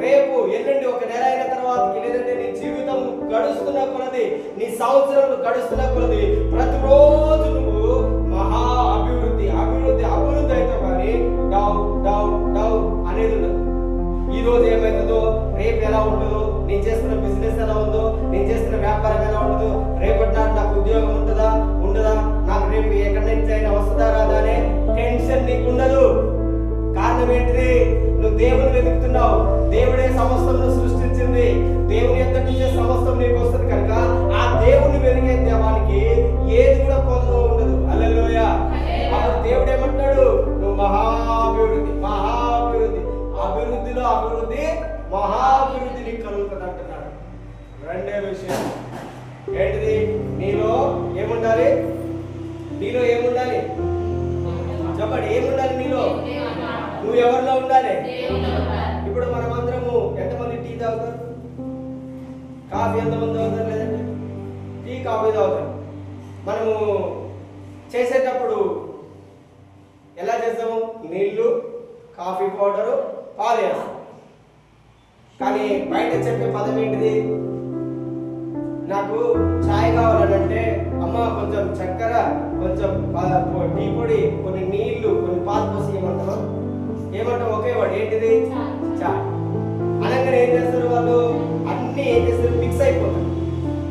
రేపు ఎల్లుండి ఒక నెల అయిన తర్వాతకి, లేదంటే నీ జీవితం గడుస్తున్న కొలది, నీ సంవత్సరం గడుస్తున్న కొలది, ప్రతిరోజు నువ్వు మహా అభివృద్ధి అభివృద్ధి అభివృద్ధి అవుతావు. కానీ డౌన్ డౌన్ డౌన్ అనేది ఉండదు. ఈ రోజు ఏమవుతుందో, రేపు ఎలా ఉంటుందో, నేను చేస్తున్న బిజినెస్ ఎలా ఉందో, నేను చేస్తున్న వ్యాపారం ఎలా ఉంటుందో, రేపటి నాడు నాకు ఉద్యోగం ఉంటుందా ఉండదా, నాకు రేపు ఎక్కడి నుంచి అయినా వస్తుందా రాదా అనే టెన్షన్ నీకు ఉండదు. కారణం ఏంటిది? నువ్వు దేవుని వెతుకుతున్నావు. దేవుడే సమస్తమును సృష్టించింది. దేవుని ఎంత నుంచే సమస్తం నీకు వస్తుంది కనుక ఆ దేవుని వెలిగే దేవానికి ఏది కూడా కొలత ఉండదు. హల్లెలూయా. అప్పుడు దేవుడు ఏమంటాడు? నువ్వు మహాభివృద్ధి మహాభివృద్ధి, అభివృద్ధిలో అభివృద్ధి మహాభివృద్ధి నీకు కలుగుతుంది అంటున్నాడు. రెండే విషయం ఏంటిది? నీలో ఏముండాలి? నీలో ఏముండాలి చెప్పండి. ఏముండాలి నీలో? నువ్వు ఎవరిలో ఉండాలి? ఇప్పుడు మనం అందరము ఎంతమంది టీ తాగుతారు? కాఫీ ఎంతమంది తాగుతారు? లేదంటే టీ కాఫీ తాగుతారు. మనము చేసేటప్పుడు ఎలా చేస్తాము? నీళ్లు, కాఫీ పౌడరు, పాలు వేస్తాం. కానీ బయట చెప్పే పదం ఏంటిది? నాకు ఛాయ్ కావాలంటే, అమ్మ కొంచెం చక్కెర, కొంచెం టీ పొడి, కొన్ని నీళ్లు, కొన్ని పాలు పోసి ఏమంటారు? ఏమంటాం? ఒకే వాడు ఏంటిది? చాయ్. అనగానే ఏం చేస్తారు వాళ్ళు? అన్ని ఏం చేస్తారు? మిక్స్ అయిపోతారు.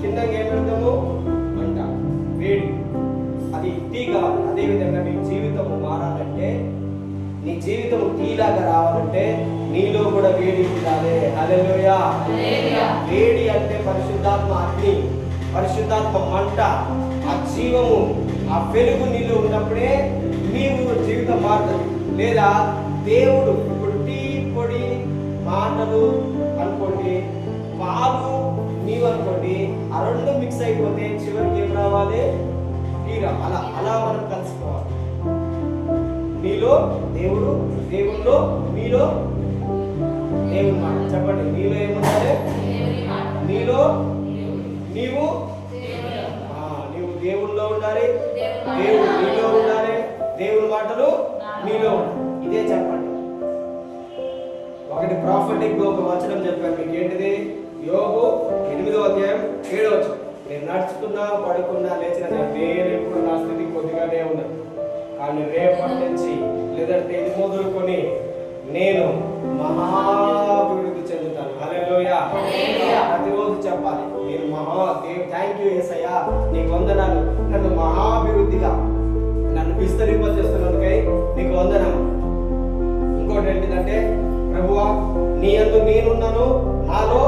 కింద ఏం పెడతాము? మంట, వేడి. అది టీ కావాలి. అదేవిధంగా నీ జీవితం మారాలంటే, నీ జీవితం టీలాగా రావాలంటే నీలో కూడా వేడి ఉండాలి. హల్లెలూయా. వేడి అంటే పరిశుద్ధాత్మ అగ్ని, పరిశుద్ధాత్మ మంట, ఆ జీవము, ఆ వెలుగు నీలో ఉన్నప్పుడే నీవు జీవితం మారుతుంది. లేదా దేవుడు ఇప్పుడు టీ పొడి మాటలు అనుకోండి, పాలు నీవు అనుకోండి, ఆ రెండు మిక్స్ అయిపోతే చివరికి ఏం రావాలి? టీ రా. అలా అలా మనం కలుసుకోవాలి. నీలో దేవుడు, దేవుల్లో నీలో దేవుని మాట. చెప్పండి, నీలో ఏముండాలి? నీలో నీవు నీవు దేవుల్లో ఉండాలి, దేవుడు నీలో ఉండాలి, దేవుని మాటలు నీలో ఉండాలి. ఇదే చెప్పండి. ఒకటి ప్రాఫిటిక్ ఒక వచనం చెప్పాను మీకు. ఏంటిది? యోబు 8వ అధ్యాయం 7వ వచనం. నేను నడుచుకున్నా, పడుకున్నా, లేచిన నేను ఎప్పుడు నా స్థితి కొద్దిగానే ఉన్నది, కానీ రేపటి నుంచి లేదంటే ఇది మొదలుకొని నేను మహాభివృద్ధి చెందుతాను. హల్లెలూయా. ప్రతిరోజు చెప్పాలి, నేను థ్యాంక్ యూ యేసయ్యా, నీకు వందనాలు, నన్ను మహాభివృద్ధిగా నన్ను విస్తరింపజేస్తున్నందుకై నీకు వందనం. ఇంకోటి ఏంటిదంటే, ప్రభువా నీ యందు నేనున్నాను, నాలో